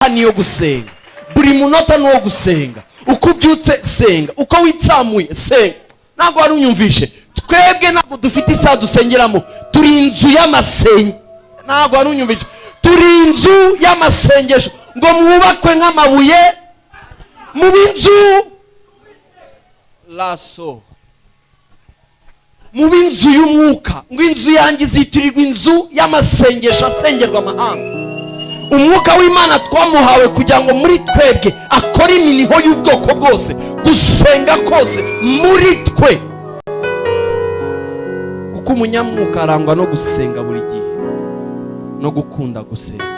saha niyo gusenga, buri munota nuwo gusenga, uko ubyutse senga, uko witsamuye senga. Ntabwo wari unyumvishe, twebwe ntabwo dufite isaha dusengeramo, turi inzu y'amasengesho. Ntabwo wari unyumvishe, turi inzu y'amasengesho ngo mwubakwe nk'amabuye mu binzu laso, mu binzu y'umwuka, ngo inzu yanjye izitirirwa inzu y'amasengesho asengerwa amahanga. Umwuka w'Imana twamuhawe kugira ngo muri twebwe akore iminiho y'ubwoko bwose, gusenga kose muri twe, kuko umunyamwuka arangwa no gusenga buri gihe no gukunda gusenga.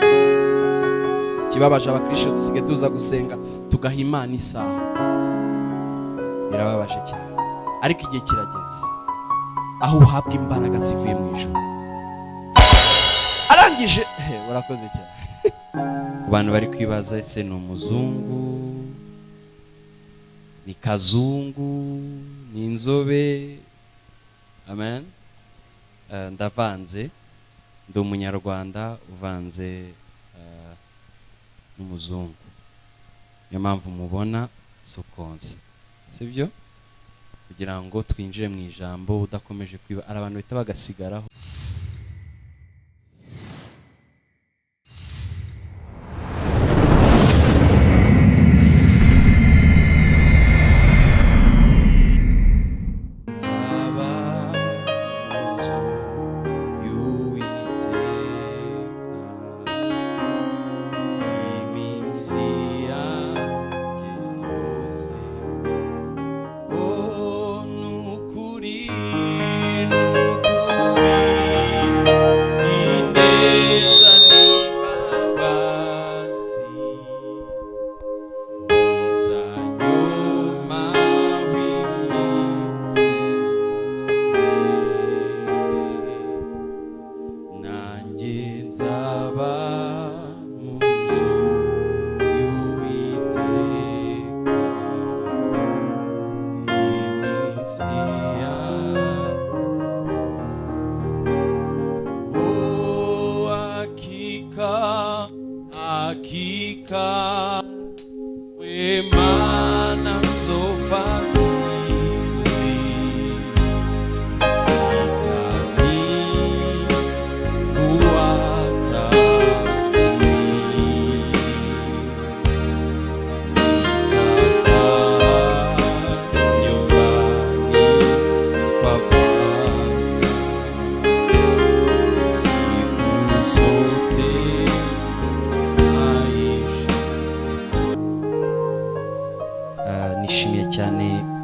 Kibabaje abakristo dusigaye tuza gusenga tugaha Imana isaha, birababaje cyane, ariko igihe kirageze aho uhabwa imbaraga zivuye mu ijuru. Arangije barakoze cyane. Ku bantu bari kwibaza, ese ni umuzungu, ni Kazungu, ni inzobe? Amen. Ndavanze, ndi umunyarwanda uvanze n'umuzungu, niyo mpamvu mubona sokonse, sibyo? Kugira ngo twinjire mu ijambo udakomeje kwiba, ari abantu bita bagasigaraho.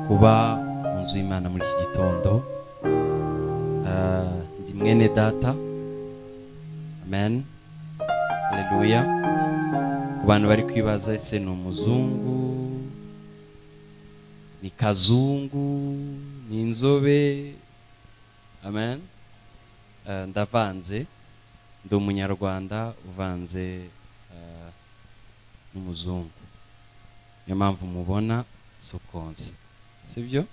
Kuba mu nzu y'Imana muri iki gitondo. Ndi mwene data. Amen. Haleluya. Ku bantu bari kwibaza, ese ni umuzungu, ni Kazungu, ni inzobe? Amen. Ndavanze, ndi umunyarwanda uvanze n'umuzungu, niyo mpamvu mubona sokonse, sibyo?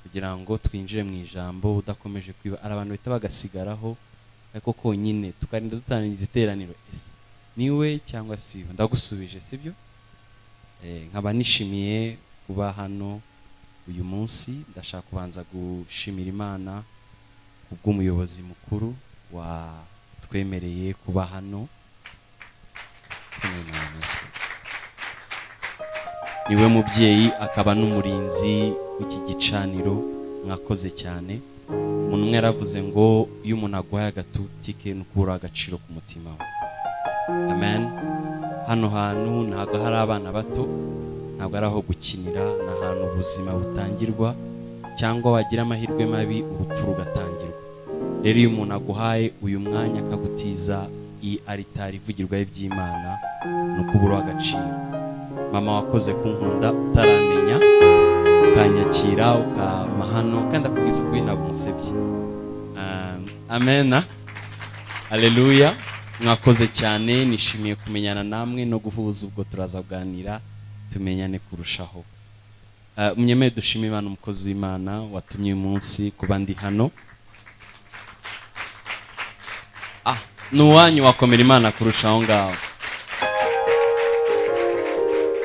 Kugira ngo twinjire mu ijambo udakomeje kwiba, ari abantu bita bagasigaraho, ariko konyine tukarinda dutangiza iteraniro. Ese niwe cyangwa siwe? Ndagusubije, sibyo? Nkaba nishimiye kuba hano uyu munsi. Ndashaka kubanza gushimira Imana kubw'umuyobozi mukuru wa twemereye kuba hano. Niwe mubyeyi akaba n'umurinzi w'iki gicaniro. Mwakoze cyane. Umuntu umwe yaravuze ngo iyo umuntu agwaye agatuti ke nukura agaciro ku mutima we. Amen. Hano hantu ntabwo hari abana bato, ntabwo ari aho gukinira, ni ahantu ubuzima butangirwa, cyangwa wagira amahirwe mabi urupfu rugatangirwa. Rero iyo umuntu aguhaye uyu mwanya akagutiza iyi aritari ivugirwaho iby'Imana, ni ukubura agaciro. Mama wakoze kunkunda utaramenya, ukanyakira ukama hano, kandi akubwiza ukuri ntabwo umusebye. Amen. Haleluya. Mwakoze cyane, nishimiye kumenyana namwe no guhuza, ubwo turaza kuganira tumenyane kurushaho. Munyemeye dushime Imana, umukozi w'Imana watumye uyu munsi kuba ndi hano. Nuwanyu wakomera Imana kurushaho ngaho.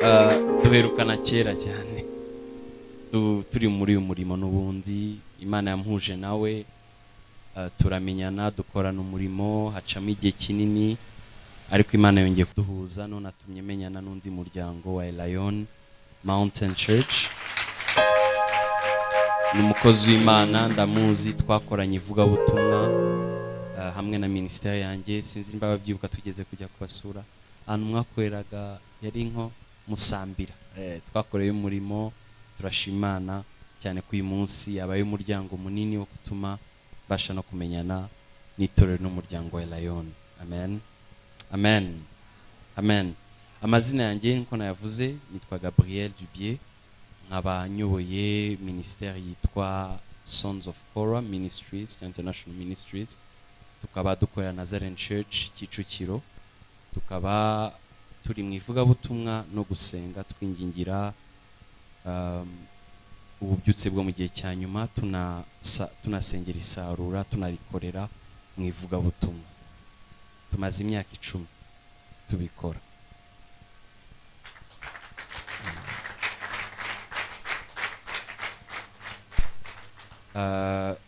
duherukana kera cyane turi muri uyu murimo n'ubundi Imana yamuhuje nawe, turamenyana dukorana umurimo hacamo igihe kinini, ariko Imana yongeye kuduhuza none atumye menyana n'undi muryango wa Lion Mountain Church. Ni umukozi w'Imana ndamuzi, twakoranye Ivugabutumwa hamwe na ministeri yanjye, sinzi nimba babyibuka tugeze kujya kubasura ahantu mwakoreraga yari nko Musambira. Twakoreye umurimo, turashimana cyane ko uyu munsi yabaye umuryango munini wo gutuma basha no kumenyana n'itorero n'umuryango wa Lion. Amen, amen, amen. Amazina yanjye nko nayavuze nitwa Gabriel Dubier, nkaba nyoboye ministeri yitwa Sons of Korah Ministries International Ministries, tukaba dukorera Nazarene Church Kicukiro, tukaba turi mu ivugabutumwa no gusenga twingingira ububyutse bwo mu gihe cya nyuma, tunasengera isarura, tunarikorera mu ivugabutumwa. Tumaze imyaka 10 tubikora.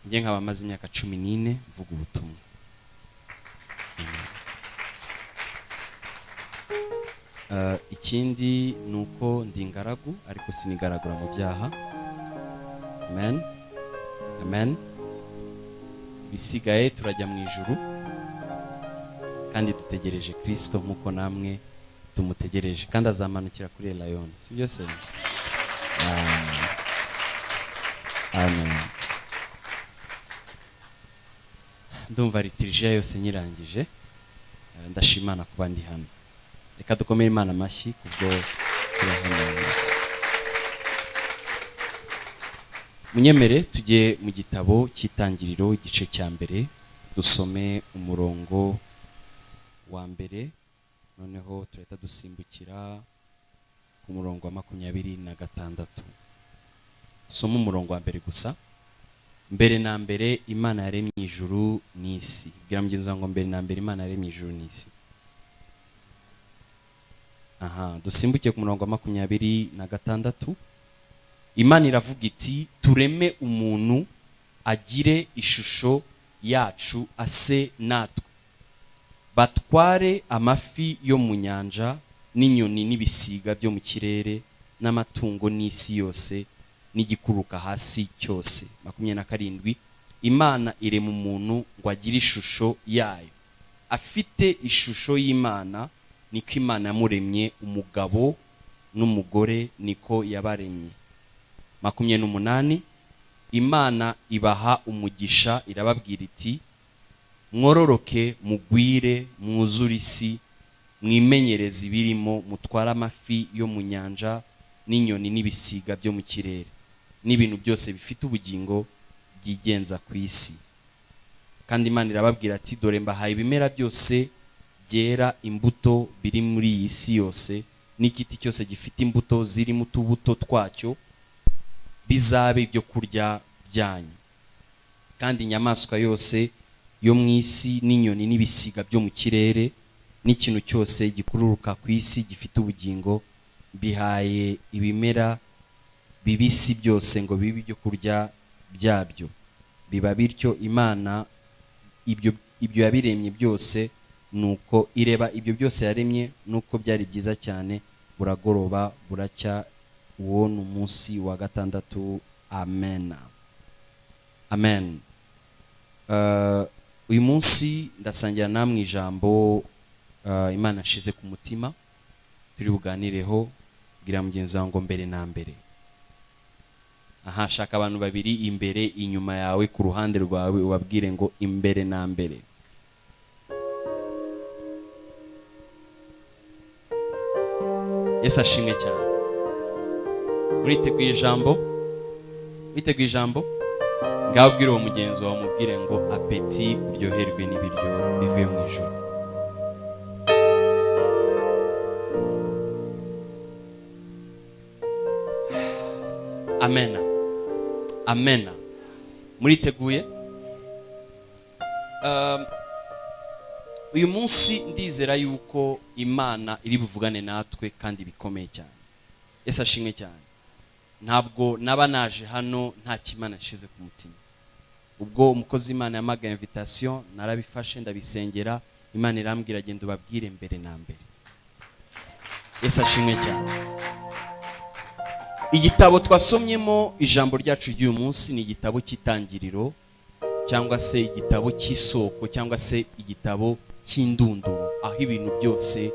Nge nkaba maze imyaka 14 mvuga ubutumwa. Ikindi nuko ndi ingaragu ariko sinigaragura mu byaha. Amen, amen. Bisigaye turajya mu ijuru kandi dutegereje Kristo nkuko namwe tumutegereje, kandi azamanukira kuri Lion, sibyo se? Amen. Ndumva liturgia yose nyirangije, ndashimana kuba ndi hano. Reka dukomere Imana amashyi kubwo turahanose. Munyemere tujye mu gitabo cy'Itangiriro igice cya mbere, dusome umurongo wa mbere, noneho turahita dusimbukira ku murongo wa 26. Dusome umurongo wa mbere gusa. Mbere na mbere Imana yaremye ijuru n'isi. Bwira mugenzi wanjye ngo mbere na mbere Imana yaremye ijuru n'isi. Dusimbukiye ku murongo wa 26. Imana iravuga iti tureme umuntu agire ishusho yacu ase natwe, batware amafi yo mu nyanja n'inyoni n'ibisiga byo mu kirere n'amatungo n'isi yose n'igikuruka hasi cyose. 27. Imana irema umuntu ngo agire ishusho yayo, afite ishusho y'Imana niko Imana yamuremye, umugabo n'umugore niko yabaremye. 28. Imana ibaha umugisha, irababwira iti mwororoke mugwire mwuzure isi, mwimenyereze ibirimo, mutware amafi yo mu nyanja n'inyoni n'ibisiga byo mu kirere n'ibintu byose bifite ubugingo byigenza ku isi. Kandi Imana irababwira ati dore mbahaye ibimera byose byera imbuto biri muri iyi si yose, n'igiti cyose gifite imbuto ziri mu tubuto twacyo bizabe ibyo kurya byanyu. Kandi inyamaswa yose yo mu isi n'inyoni n'ibisiga byo mu kirere n'ikintu cyose gikururuka ku isi gifite ubugingo bihaye ibimera bibisi byose ngo bibe ibyo kurya byabyo. Biba bityo. Imana ibyo yabiremye byose, nuko ireba ibyo byose yaremye nuko byari byiza cyane, buragoroba buracya, uwo ni umunsi wa 6. Amen, amen. Uyu munsi ndasangira namwe ijambo Imana ashize ku mutima turi buganireho. Bwira mugenzi wanjye ngo mbere na mbere. Shaka abantu babiri imbere inyuma yawe ku ruhande rwawe ubabwire ngo imbere na mbere. Yesu ashimwe cyane. Uriteguye ijambo? Witeguye ijambo? Ngaho bwira uwo mugenzi wawe umubwire ngo apeti uryoherwe n'ibiryo bivuye mu ijuru. Amen, amen. Muriteguye? Uyu munsi ndizera yuko Imana iri buvugane natwe kandi bikomeye cyane. ese ashimwe cyane. Ntabwo naba naje hano nta kimana nshize ku mutima. Ubwo umukozi Imana yamaga invitation narabifashe ndabisengera, Imana irambwira genda ubabwire mbere na mbere. Ese ashimwe cyane. Igitabo twasomyemo ijambo ryacu ry'uyu munsi ni igitabo cy'itangiriro cyangwa se igitabo cy'isoko cyangwa se igitabo cy'indunduro, aho ibintu byose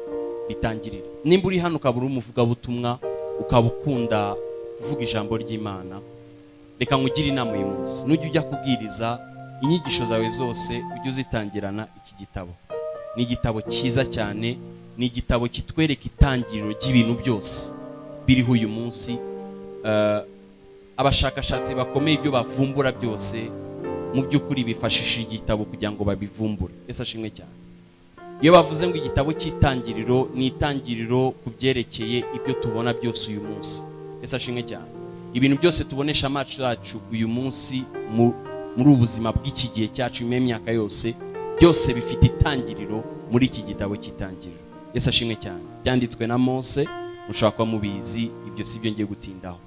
bitangirira. Nimba uri hano ukaba uri umuvugabutumwa ukaba ukunda kuvuga ijambo ry'Imana, reka nkugire inama uyu munsi, nujya ujya kubwiriza inyigisho zawe zose ujye uzitangirana iki gitabo. Ni igitabo cyiza cyane, ni igitabo kitwereka itangiriro ry'ibintu byose biriho uyu munsi. Abashakashatsi bakomeye ibyo bavumbura byose mu by'ukuri bifashisha igitabo kugira ngo babivumbure. Ese ashimwe cyane. Iyo bavuze ngo igitabo cy'itangiriro, ni itangiriro ku byerekeye ibyo tubona byose uyu munsi. Ese ashimwe cyane. Ibintu byose tubonesha amaso yacu uyu munsi muri ubuzima bw'iki gihe cyacu imyaka yose, byose bifite itangiriro muri iki gitabo cy'itangiriro. Ese ashimwe cyane. Byanditswe na Mose, mushobora kuba mubizi, ibyo si byo ngiye gutindaho.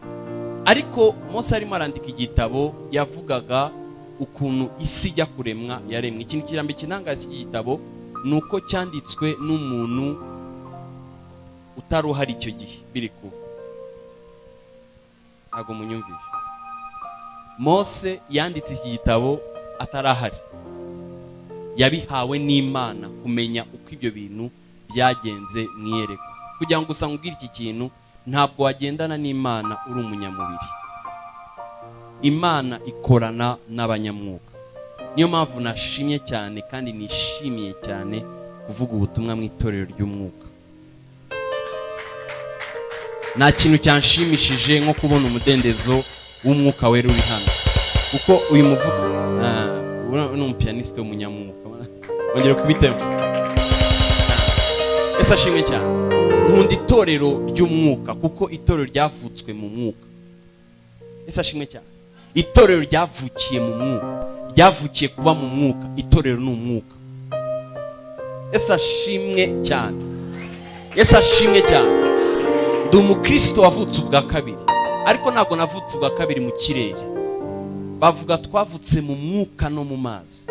Ariko Mose arimo arandika igitabo yavugaga ukuntu isi ijya kuremwa yaremwe. Ikintu kirambe kinangaza iki gitabo nuko cyanditswe n'umuntu utari uhari icyo gihe biri kuba. Ntago munyumvisha. Mose yanditse iki gitabo atarahari. Yabihawe n'Imana kumenya uko ibyo bintu byagenze mwiyereka. Kugira ngo usanga ubwira iki kintu, ntabwo wagendana n'Imana uri umunyamubiri. Imana ikorana n'abanyamwuka. Niyo mpamvu nashimye cyane kandi nishimiye cyane kuvuga ubutumwa mu itorero ry'umwuka. Nta kintu cyanshimishije nko kubona umudendezo w'umwuka wera uri hano, kuko uyu muvugo ni umupianiste w'umunyamwuka. Ongera kubitema. Ese ashimwe cyane. Nkunda itorero ry'umwuka kuko itorero ryavutswe mu mwuka. Ese ashimwe cyane. Itorero ryavukiye mu mwuka, ryavukiye kuba mu mwuka. Itorero ni umwuka. Ese ashimwe cyane. Ese ashimwe cyane. Ndi umukristo wavutse ubwa kabiri, ariko ntabwo navutse ubwa kabiri mu kirere. Bavuga twavutse mu mwuka no mu mazi.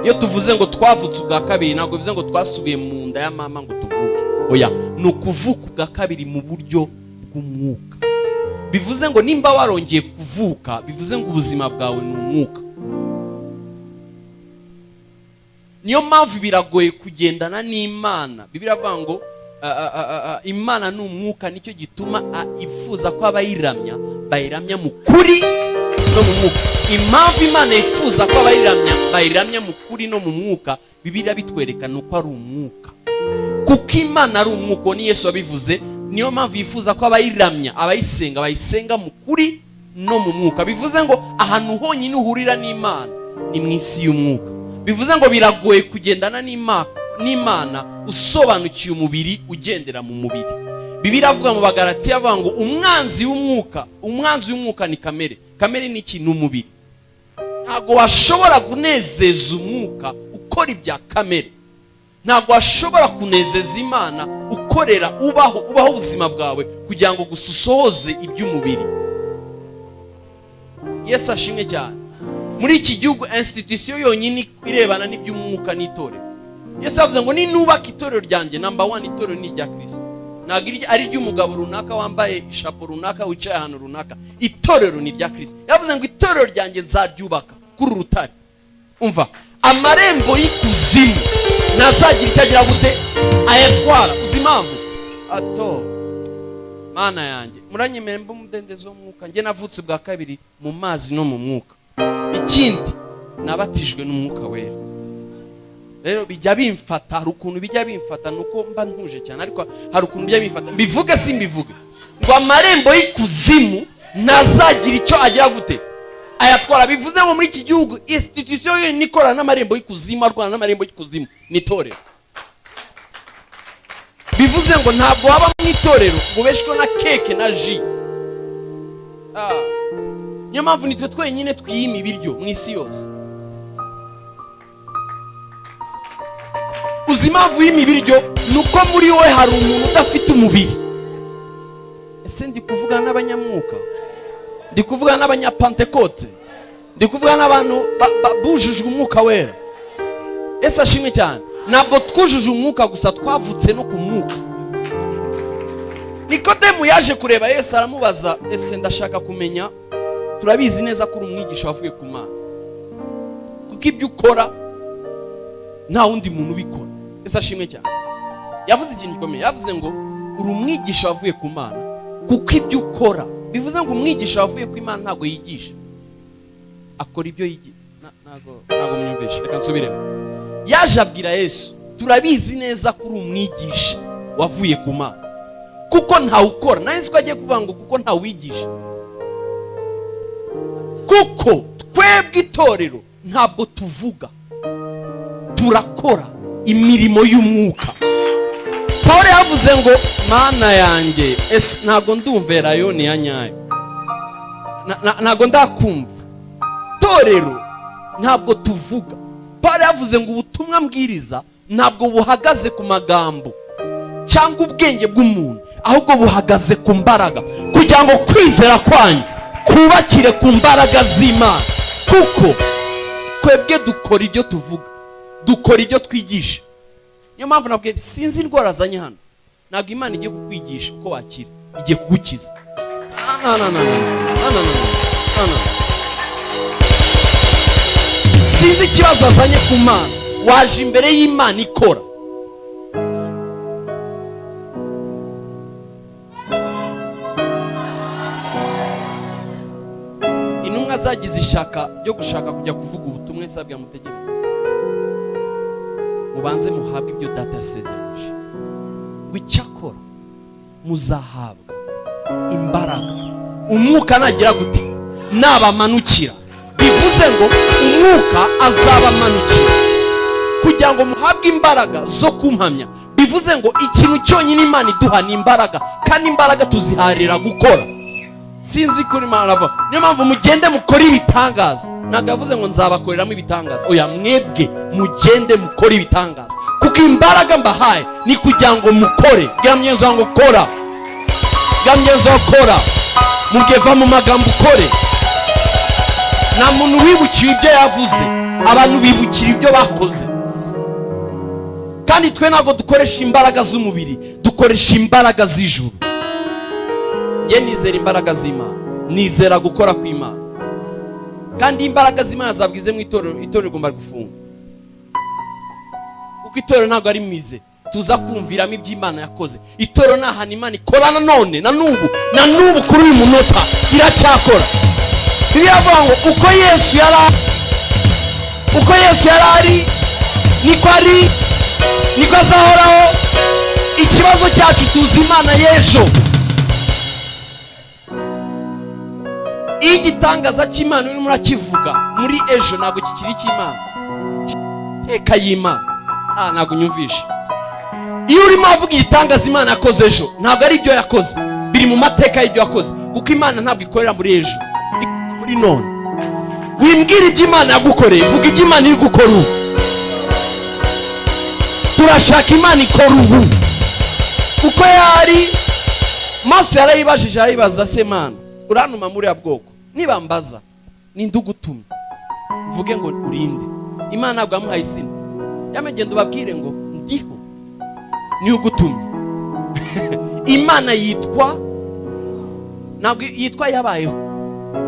Iyo tuvuze ngo twavutse ubwa kabiri, ntabwo bivuze ngo twasubiye mu nda ya mama ngo tuvuke. Oya, ni ukuvuka ubwa kabiri mu buryo bw'umwuka. Bivuze ngo nimba warongeye kuvuka, bivuze ngo ubuzima bwawe ni umwuka. Niyo mpamvu biragoye kugendana n'Imana. Bibiliya ivuga ngo Imana ni umwuka, nicyo gituma ifuza ko abayiramya bayiramya mu kuri no mu mwuka. Impamvu Imana ifuza ko bayiramya mu kuri no mu mwuka, Bibiliya bitwereka nuko ari umwuka. Kuko Imana ari umwuka, ni Yesu wabivuze. Niyo mpamvu yifuza ko abayiramya, abayisenga bayisenga mu kuri no mu mwuka. Bivuze ngo ahantu honyine uhurira n'Imana ni mu isi y'umwuka. Bivuze ngo biragoye kugendana n'Imana usobanukiye umubiri, ugendera mu mubiri. Bibiliya avuga mu Bagalatiya avuga ngo umwanzi w'umwuka ni kamere. Kamere ni iki? Ni umubiri. Ntabwo washobora kunezeza umwuka ukora ibya kamere. Ntabwo washobora kunezeza Imana ukorera ubaho ubuzima bwawe kugira ngo gususohoze iby'umubiri. Yesu ashimwe cyane. Muri iki gihugu institution yonyine irebana n'iby'umwuka n'itorero. Yesu avuze ngo ninubaka itorero ryanjye, number 1 itorero ni rya Kristo. Ntabwo ari ry'umugabo runaka wambaye ishapo runaka wicaye ahantu runaka. Itorero ni rya Kristo. Yavuze ngo itorero ryanjye nzaryubaka kuri urutare. Umva, amarembo y'ikuzimu nazagira icyo agira gute ayatwara. Uzi impamvu? Mana yanjye, muranyemere mba umudendezo w'umwuka. Njye navutse bwa kabiri mu mazi no mu mwuka. Ikindi, nabatijwe n'umwuka wera. Rero bijya bimfata, hari ukuntu bijya bimfata nuko mba ntuje cyane, ariko hari ukuntu bijya bimfata. Mbivuge simbivuge ngo amarembo y'ikuzimu nazagira icyo agira gute ayatwara. Bivuze ngo muri iki gihugu institution yo nikorana n'amarembo y'ikuzimu, arwana n'amarembo y'ikuzimu n'itorero. Bivuze ngo ntabwo waba mu itorero ngo beshwe na keke na ji. Niyo mpamvu nitwe twenyine twiyima ibiryo mu isi yose. Uzi impamvu y'imibiryo? Nuko muri wowe hari umuntu udafite umubiri. ese ndi kuvugana n'abanyamwuka, ndi kuvugana n'abanyapantekote, ndi kuvugana n'abantu bujujwe umwuka wera. Ese ashimwe cyane. Ntabwo twujuje umwuka gusa, twavutse no ku mwuka. Nikodemu yaje kureba Yesu aramubaza, ese ndashaka kumenya, turabizi neza ko uri umwigisha wavuye ku Mana, kuko ibyo ukora nta wundi muntu ubikora. Ese ashimwe cyane. Yavuze ikintu gikomeye, yavuze ngo uri umwigisha wavuye ku Mana, kuko ibyo ukora, bivuze ngo umwigisha wavuye ku Imana ntabwo yigisha, akora ibyo yigisha. Ntabwo mwumvishe, reka nsubiremo. Yaje abwira Yesu, turabizi neza ko uri umwigisha wavuye ku Mana, kuko ntawe ukora. Na Yesu agiye kuvuga ngo kuko ntawe wigisha, kuko twebwe itorero ntabwo tuvuga, turakora imirimo y'umwuka. Paul yavuze ngo Mana yanjye, ese ntabwo ndumva rayoni ya nyayo, ntabwo ndakumva. Torero ntabwo tuvuga. Paul yavuze ngo ubutumwa mbwiriza ntabwo buhagaze ku magambo cyangwa ubwenge bw'umuntu, ahubwo buhagaze ku mbaraga, kugira ngo kwizera kwanyu kubakire ku mbaraga z'Imana. Kuko twebwe dukora ibyo tuvuga, dukora ibyo twigisha. Niyo mpamvu nabwiye sinzi indwara zanye hano, ntabwo Imana igiye kukwigisha uko wakira, igiye kugukiza. Sinzi ikibazo azanye ku Mana, waje imbere y'Imana ikora. Intumwa zagize ishaka ryo gushaka kujya kuvuga ubutumwa, isabwa mutegereze, mubanze muhabwe ibyo data yasezeranyije. Wicyakora muzahabwa imbaraga umwuka nagira gute, nabamanukira. Bivuze ngo umwuka azabamanukira kugira ngo muhabwe imbaraga zo kumpamya. Bivuze ngo ikintu cyonyine Imana iduha ni imbaraga, kandi imbaraga tuziharira gukora. Sinzi kuri Imana ava. Niyo mpamvu mugende mukora ibitangaza. Ntabwo yavuze ngo nzabakoreramo ibitangaza, oya, mwebwe mugende mukora ibitangaza, kuko imbaraga mbahaye ni kugira ngo mukore. Gamyezo ngo kora, gamyezo kora, mugeva mu magambo ukore. Nta muntu wibukiye ibyo yavuze, abantu bibukira ibyo bakoze. Kandi twe ntabwo dukoresha imbaraga z'umubiri, dukoresha imbaraga z'ijuru. Ye nizera imbaraga z'Imana, nizera gukora kw'Imana. Kandi imbaraga z'Imana zabwize mu itorero, itorero rigomba gufunga, kuko itorero ntabwo ari mize tuza kumviramo iby'Imana yakoze. Itorero ni ahantu Imana ikora none na n'ubu kuri uyu munota iracyakora. Biravuga ngo uko Yesu yari ari, niko azahoraho. Ikibazo cyacu tuzi Imana y'ejo. Iyo igitangaza cy'Imana urimo urakivuga muri ejo, ntabwo kikiri cy'Imana, iteka y'Imana. Ntabwo unyumvisha. Iyo urimo avuga igitangaza Imana yakoze ejo, ntabwo ari ibyo yakoze, biri mu mateka y'ibyo yakoze, kuko Imana ntabwo ikorera muri ejo, muri none. Wimbwira ibyo Imana yagukoreye, vuga ibyo Imana iri gukora ubu. Turashaka Imana ikora ubu. Kuko yari Mose yarayibajije, arayibaza, se Mana uranuma muri ya bwoko, niba mbaza ninde ugutumye, mvuge ngo urinde. Imana ntabwo yamuhaye izina, yamegenda ubabwire ngo ndiho ni ugutumye. Imana yitwa, ntabwo yitwa yabayeho,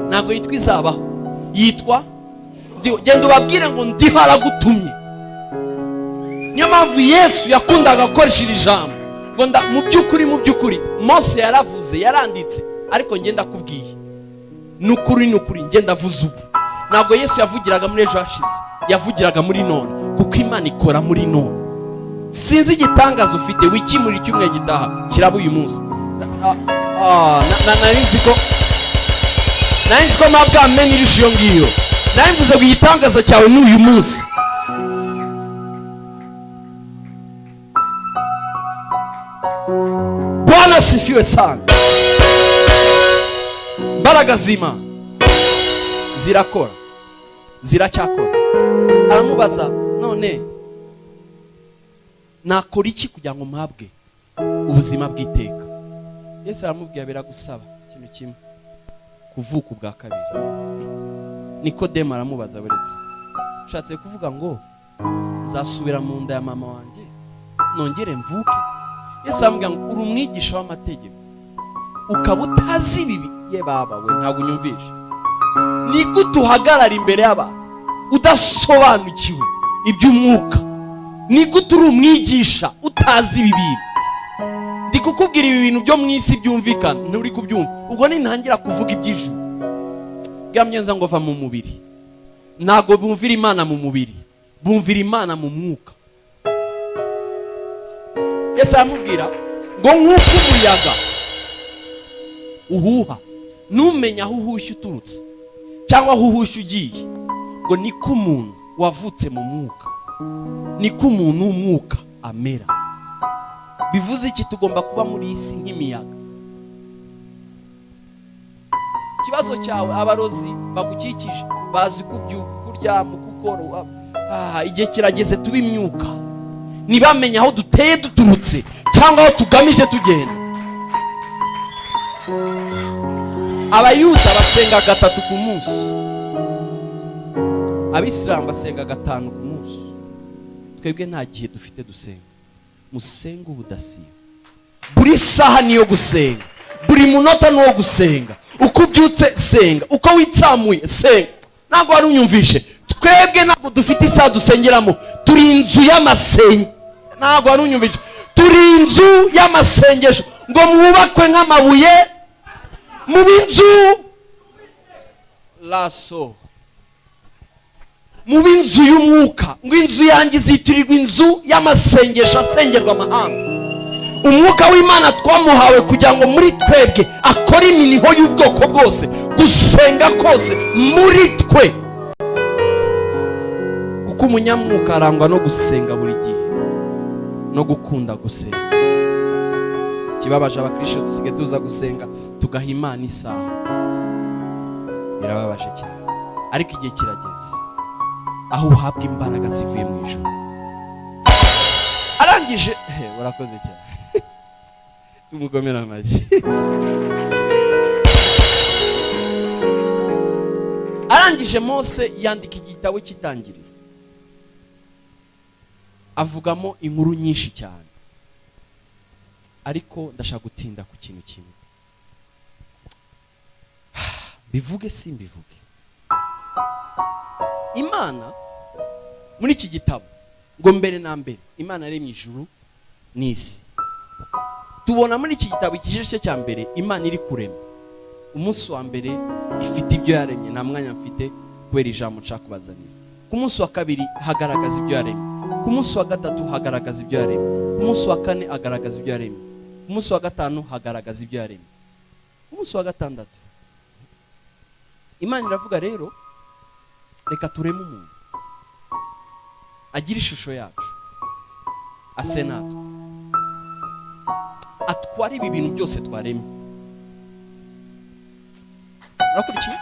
ntabwo yitwa izabaho, yitwa ndiho. Genda ubabwire ngo ndiho aragutumye. Niyo mpamvu Yesu yakundaga gukoresha iri jambo ngo mu by'ukuri Mose yaravuze, yaranditse, ariko ngenda kubwiye nukuri ngenda vuze ubu. Ntabwo Yesu yavugiraga muri ejo hashize, yavugiraga muri none, kuko Imana ikora muri none. Sinzi igitangaza ufite wikimura icyumweru gitaha, kiraba uyu munsi. Nari ko mabwa amenyirije iyo ngiyo. Nari mvuze ngo igitangaza cyawe ni uyu munsi. Bwana sifiwe sana. Imbaraga z'Imana zirakora, ziracyakora. Aramubaza, none nakora iki kugira ngo mpabwe ubuzima bw'iteka? Yesu aramubwiye biragusaba ikintu kimwe, kuvuka ubwa kabiri. Nikodemo aramubaza buretse, ushatse kuvuga ngo nzasubira mu nda ya mama wanjye nongere mvuke? Yesu aramubwira ngo uri umwigisha w'amategeko ukaba utazi bibi. Ye baba we, ntabwo unyumvishe. Ni gute uhagarara imbere y'abantu udasobanukiwe iby'umwuka? Ni gute uri umwigisha utazi ibi bintu? Ndi kukubwira ibi bintu byo mu isi byumvikana, nturi kubyumva. Ubwo nintangira kuvuga iby'ijuru, bwamyenza ngo va mu mubiri. Ntago bumvira Imana mu mubiri, bumvira Imana mu mwuka. Yesu aramubwira ngo nk'uko umuyaga uhuha numenya aho uhushye uturutse cyangwa aho uhushye ugiye, ngo niko umuntu wavutse mu mwuka, niko umuntu w'umwuka amera. Bivuze iki? Tugomba kuba muri isi nk'imiyaga. Ikibazo cyawe, abarozi bagukikije bazi kubyuka, kuryama, gukora. Igihe kirageze tuba imyuka, ntibamenye aho duteye duturutse cyangwa aho tugamije tugenda. Abayuda basenga 3 ku munsi, Abisilamu basenga 5 ku munsi. Twebwe nta gihe dufite dusenga. Musenga ubudasiba, buri saha niyo gusenga, buri munota niwo gusenga. Uko ubyutse senga, uko witsamuye senga. Ntabwo wari unyumvishe? Twebwe ntabwo dufite isaha dusengeramo, turi inzu y'amasengesho. Ntabwo wari unyumvishe? Turi inzu y'amasengesho, ngo mwubakwe nk'amabuye mu binzu laso, mu binzu y'umwuka. Ngo inzu yanjye izitirirwa inzu y'amasengesho asengerwa amahanga. Umwuka w'Imana twamuhawe kugira ngo muri twebwe akore iminiho y'ubwoko bwose, gusenga kose muri twe. Kuko umunyamwuka arangwa no gusenga buri gihe, no gukunda gusenga. Kibabaje abakristo dusige tuza gusenga tugaha Imana isaha, birababaje cyane. Ariko igihe kirageze aho uhabwa imbaraga zivuye mu ijuru. Arangije barakoze cyane. Tumugomera amashyi. Arangije Mose yandika igitabo cy'Itangiriro, avugamo inkuru nyinshi cyane. Ariko ndashaka gutinda ku kintu kimwe. Bivuge simbivuge, Imana muri iki gitabo ngo mbere na mbere Imana yaremye ijuru n'isi. Tubona muri iki gitabo igice cya mbere Imana iri kurema. Umunsi wa mbere ifite ibyo yaremye, nta mwanya mfite kubera ijambo nshaka kubazanira. Ku munsi wa kabiri hagaragaza ibyo yaremye, ku munsi wa gatatu hagaragaza ibyo yaremye, ku munsi wa kane hagaragaza ibyo yaremye, ku munsi wa gatanu hagaragaza ibyo yaremye, ku munsi wa gatandatu Imana iravuga rero reka tureme umuntu agira ishusho yacu, ase natwe, atwara ibi bintu byose twaremye. Urakurikiye?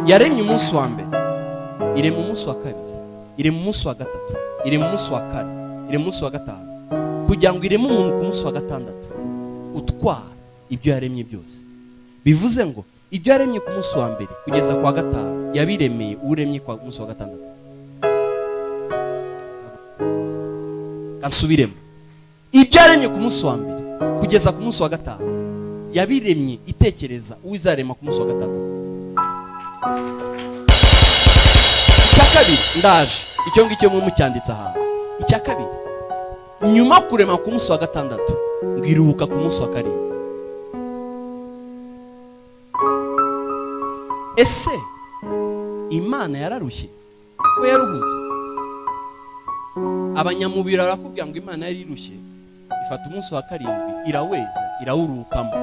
Yaremye umunsi wa mbere, irema umunsi wa kabiri, irema umunsi wa gatatu, irema umunsi wa kane, irema umunsi wa gatanu, kugira ngo ireme umuntu ku munsi wa gatandatu utwara ibyo yaremye byose. Bivuze ngo ibyo yaremye ku munsi wa mbere kugeza kwa gatanu yabiremeye uremye kwa munsi wa gatandatu. Kansubiremo, ibyo yaremye ku munsi wa mbere kugeza ku munsi wa gatanu yabiremye itekereza uwizarema ku munsi wa gatandatu. Icya kabiri ndaje, icyo ngicyo mu cyanditse ahantu. Icya kabiri, nyuma kurema ku munsi wa gatandatu ngiruhuka ku munsi wa karindwi. Ese Imana yararushye ko yaruhutse? Abanyamubiri barakubwira ngo Imana yari irushye, ifata umunsi wa karindwi iraweza irawurukamo.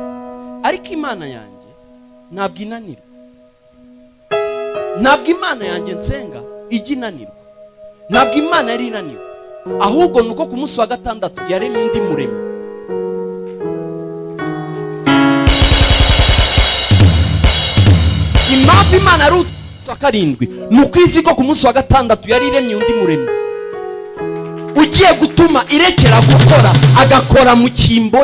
Ariko Imana yanjye ntabwo inanirwa. Ntabwo Imana yanjye nsenga ijya inanirwa. Ntabwo Imana yari inanirwa, ahubwo nuko ku munsi wa gatandatu yaremye indi muremyi. Impamvu Imana ari umunsi wa karindwi nuko izi ko ku munsi wa gatandatu yari iremye undi muremyi ugiye gutuma irekera gukora agakora mu cyimbo.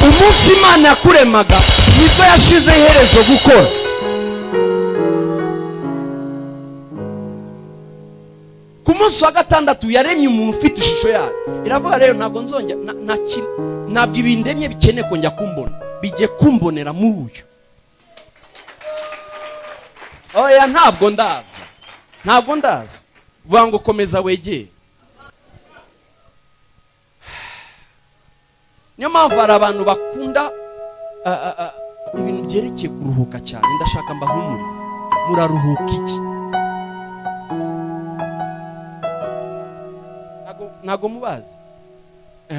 umunsi Imana yakuremaga nibwo yashize iherezo gukora. Ku munsi wa gatandatu yaremye umuntu ufite ishusho yayo. Iravuga rero ntabwo nzongera ntabwo ibindemye bikeneye kongera kumbona, bijye kumbonera muri uyu. Oya ntabwo ndaza vuga ngo komeza wegere. Niyo mpamvu hari abantu bakunda ibintu byerekeye kuruhuka cyane. Ndashaka mbahumurize, muraruhuka iki? Ntago mubazi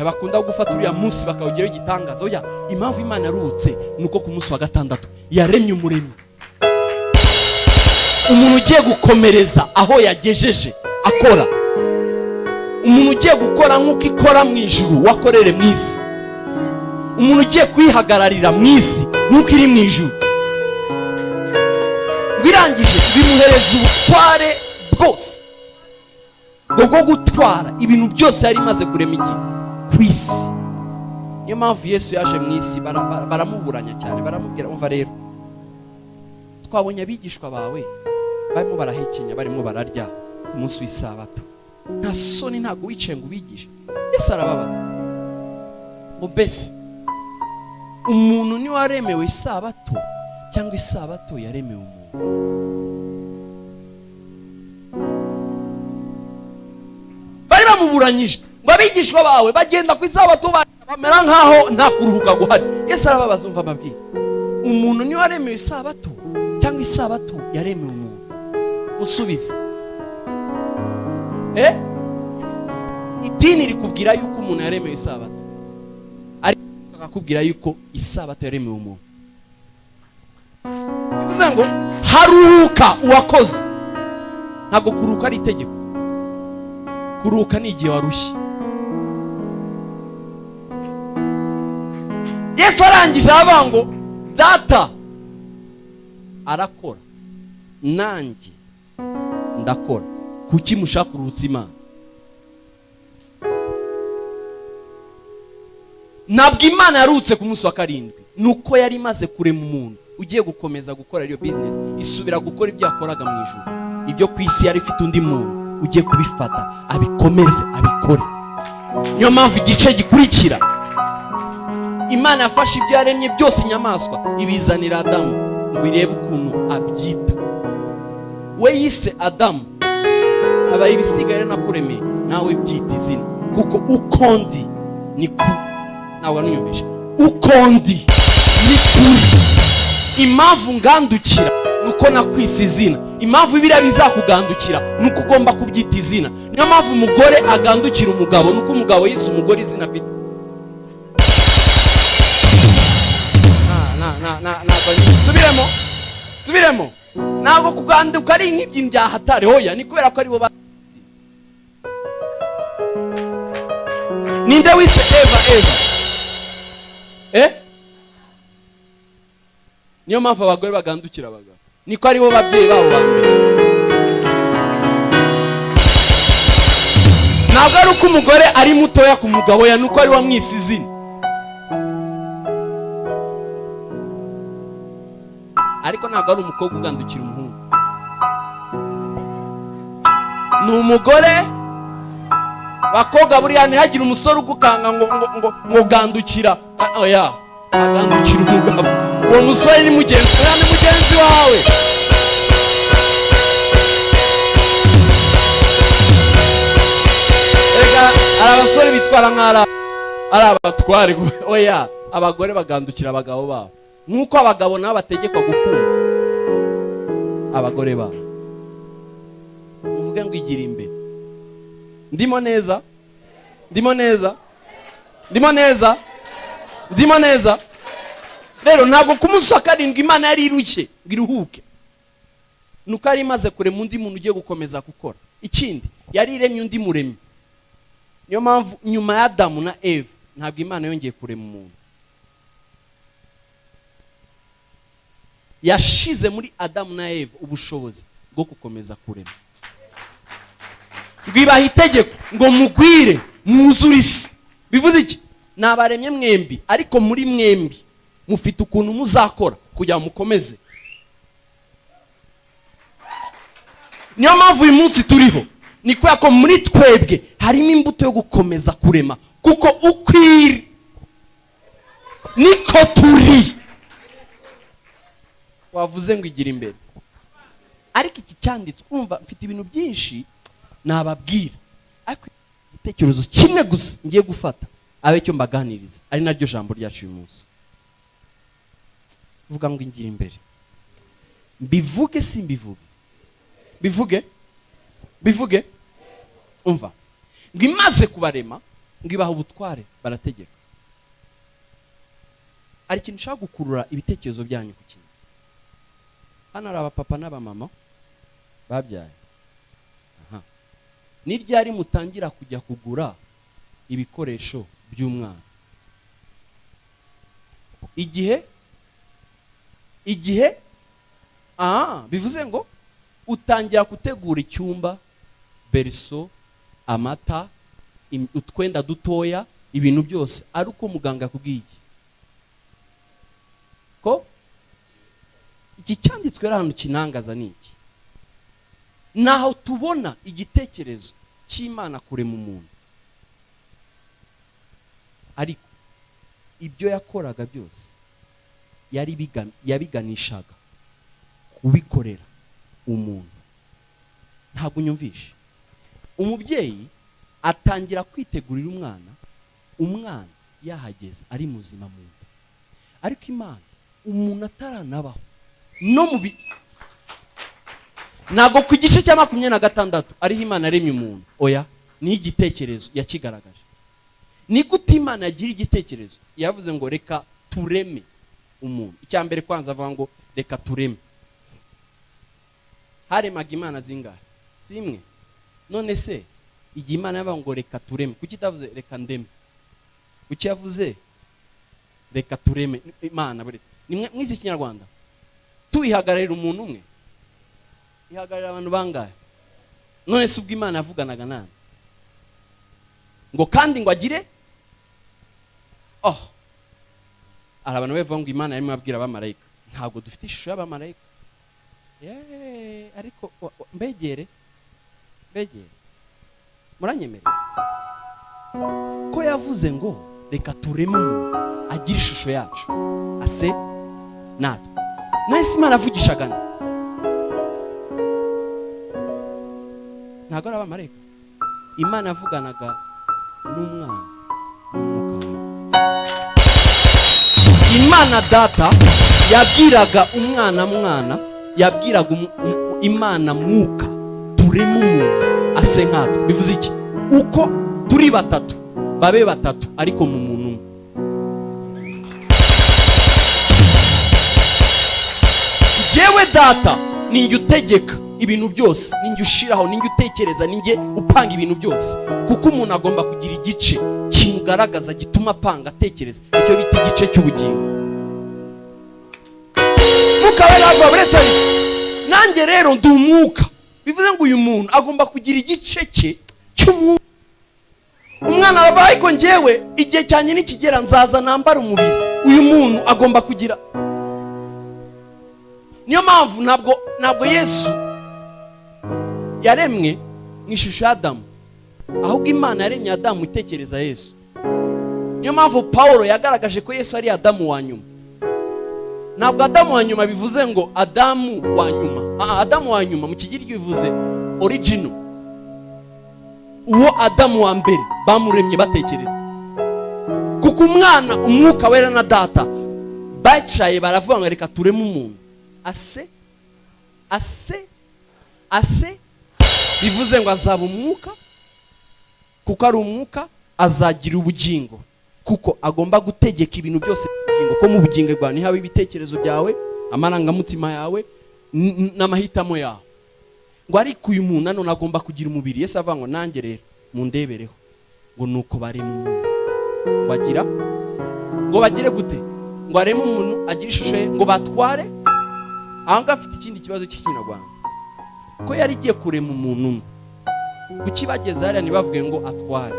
bakunda gufata uriya munsi bakawugeraho igitangaza. Oya, impamvu Imana yaruhutse nuko ku munsi wa gatandatu yaremye umuremyi, umuntu ugiye gukomereza aho yagejeje akora, umuntu ugiye gukora nk'uko ikora mu ijuru wakorere mu isi, umuntu ugiye kwihagararira mu isi nk'uko iri mu ijuru. Birangije bimuhereza ubutware bwose bwo gutwara ibintu byose yari imaze kurema iki ku isi. Niyo mpamvu Yesu yaje mu isi baramuburanya cyane, baramubwira umva rero, twabonye abigishwa bawe barimo barahekenya, barimo bararya ku munsi w'isabato, nta soni ntago wicaye ngo ubigishe. Yesu arababaza ngo mbese umuntu ni waremewe isabato cyangwa isabato yaremewe umuntu? Bari bamuburanyije ngo abigishwa bawe bagenda ku isabato bamera nkaho nta kuruhuka guhari. Yesu arababaza umva amabwire, umuntu ni waremewe isabato cyangwa isabato yaremewe umuntu? Musubize. Idini rikubwira yuko umuntu yaremewe isabato, ariko akakubwira yuko isabato yaremewe umuntu. Bivuze ngo haruhuka uwakoze, ntabwo kuruhuka ari itegeko. Kuruhuka ni igihe warushye. Yesu arangije aravuga ngo data arakora nanjye ndakora, kuki mushaka kuruhutsa Imana? Ntabwo Imana yaruhutse ku munsi wa karindwi, nuko yari imaze kurema umuntu ugiye gukomeza gukora iyo business, isubira gukora ibyo yakoraga mu ijuru. Ibyo ku isi yari ifite undi muntu ugiye kubifata abikomeze abikore. Niyo mpamvu igice gikurikira Imana yafashe ibyo yaremye byose, inyamaswa ibizanira Adamu ngo irebe ukuntu abyita. We yise Adamu abaye ibisigare nakuremeye, nawe byita izina, kuko ukondi ni ku nawe nuyumvisha ukondi ni kuri. Impamvu ngandukira nuko nakwise izina, impamvu ibira bizakugandukira nuko ugomba kubyita izina. Niyo mpamvu umugore agandukira umugabo nuko umugabo yise umugore izina afite. Subiremo. Ntabwo kuganduka ari nk'ibyintu bya hatari, hoya ni kubera ko ari bo bazi. Ninde wise Eva? Niyo mpamvu abagore bagandukira abagabo, niko ari bo babyeyi babo ba mbere. Ntabwo ari uko umugore ari mutoya ku mugabo, ya nuko ari wamwise izina. Ariko ntabwo ari umukobwa ugandukira umuhungu, ni umugore. Bakobwa buriya ntihagire umusore ugukanga ngo gandukira. Oya, agandukira umugabo. Uwo musore ni mugenzi wawe. Reka ari abasore bitwara nk'ara ari abatware. Oya, abagore bagandukira abagabo babo, nk'uko abagabo nabo bategekwa gukunda abagore babo. Uvuge ngo igira imbere. Ndimo neza. Rero ntabwo ku munsi wa karindwi Imana yari irushye ngo iruhuke, nuko yari imaze kurema undi muntu ugiye gukomeza gukora. Ikindi yari iremye undi muremyi. Niyo mpamvu nyuma ya Adamu na Eva ntabwo Imana yongeye kurema umuntu. Yashize muri Adamu na Eva ubushobozi bwo gukomeza kurema. Ngo ibahe itegeko ngo mugwire mwuzure isi. Bivuze iki? nabaremye mwembi, ariko muri mwembi mufite ukuntu muzakora kugira mukomeze. Niyo mpamvu uyu munsi turiho, ni kwa ko muri twebwe harimo imbuto yo gukomeza kurema, kuko ukwiri niko turi. Wavuze ngo igira imbere, ariko iki cyanditswe umva mfite ibintu byinshi nababwira, ariko igitekerezo kimwe gusa ngiye gufata abe cyo mbaganiriza, ari naryo jambo ryacu uyu munsi. Vuga ngo igira imbere. Mbivuge si mbivuge? Bivuge umva ngo imaze kubarema ngo ibaha ubutware barategeka. Ari ikintu ushaka gukurura ibitekerezo byanyu ku kintu. Hano ari abapapa n'abamama babyaye. Ni ryari mutangira kujya kugura ibikoresho by'umwana? Igihe bivuze ngo utangira gutegura icyumba, berso, amata, utwenda dutoya, ibintu byose ari uko muganga akubwiye. Ko iki cyanditswe ari ahantu kinangaza niki, naho tubona igitekerezo cy'Imana kurema umuntu, ariko ibyo yakoraga byose yabiganishaga kubikorera umuntu. Ntabwo unyumvishe? Umubyeyi atangira kwitegurira umwana yahageze ari muzima mu nda, ariko Imana umuntu ataranabaho no mubi. Ntabwo ku gice cya 26 ariho Imana yaremye umuntu, oya, ni igitekerezo yakigaragaje. Ni gute Imana yagira igitekerezo? Yavuze ngo reka tureme umuntu. Icya mbere kwanza avuga ngo reka tureme. Haremaga Imana zingahe? Simwe. None se igihe Imana yavuga ngo reka tureme, kuki itavuze reka ndeme? Kuki yavuze reka tureme? Imana buretse nimwe mwisi Kinyarwanda tuyihagararira umuntu umwe, ihagararira abantu bangahe? None se ubwo Imana yavuganaga nani ngo kandi ngo agire ari abantu bevuga ngo Imana yarimo abwira abamarayika? Ntabwo dufite ishusho y'abamarayika. Ariko mbegere muranyemere ko yavuze ngo reka tureme umuntu agira ishusho yacu ase natwe. Nese Imana avugishaga ntabwo ari abamarayika. Imana yavuganaga n'umwana n'umwuka we. Imana data yabwiraga umwana, yabwiraga Imana mwuka tureme umuntu ase nkatwe. Bivuze iki? Uko turi batatu babe batatu ariko mu muntu umwe. Jewe data ninjye utegeka ibintu byose, ninjye ushiraho, ninjye utekereza, ninjye upanga ibintu byose, kuko umuntu agomba kugira igice kimugaragaza gituma apanga atekereza, icyo bita igice cy'ubugingo. Mukabera buretse nanjye rero ndi umwuka. Bivuze ngo uyu muntu agomba kugira igice cye cy'umwuka. Umwana aravuga ariko njyewe igihe cyanye nikigera nzaza nambara umubiri. Uyu muntu agomba kugira. Niyo mpamvu ntabwo Yesu yaremwe mu ishusho ya Adamu, ahubwo Imana yaremye Adamu itekereza Yesu. Niyo mpamvu Paulo yagaragaje ko Yesu ari Adamu wa nyuma. Ntabwo Adamu wa nyuma bivuze ngo Adamu wa nyuma. Adamu wa nyuma mu kigiriki bivuze original. Uwo Adamu wa mbere bamuremye batekereza. Kuko umwana, umwuka wera na data bacaye baravuga ngo reka tureme umuntu ase bivuze ngo azaba umwuka, kuko ari umwuka azagira ubugingo, kuko agomba gutegeka ibintu byose ubugingo. Ko mu bugingo bwawe ni hawe ibitekerezo byawe, amarangamutima yawe n'amahitamo yawe. Ngo ariko uyu muntu none agomba kugira umubiri. Yesu avuga ngo nanjye rero mundebereho ngo nuko bari mu muntu bagira ngo bagire gute, ngo areme umuntu agira ishusho ye, ngo batware. Ahanga afite ikindi kibazo cy'Ikinyarwanda, ko yari igiye kurema umuntu umwe, kukibageza hariya ntibavuge ngo atware,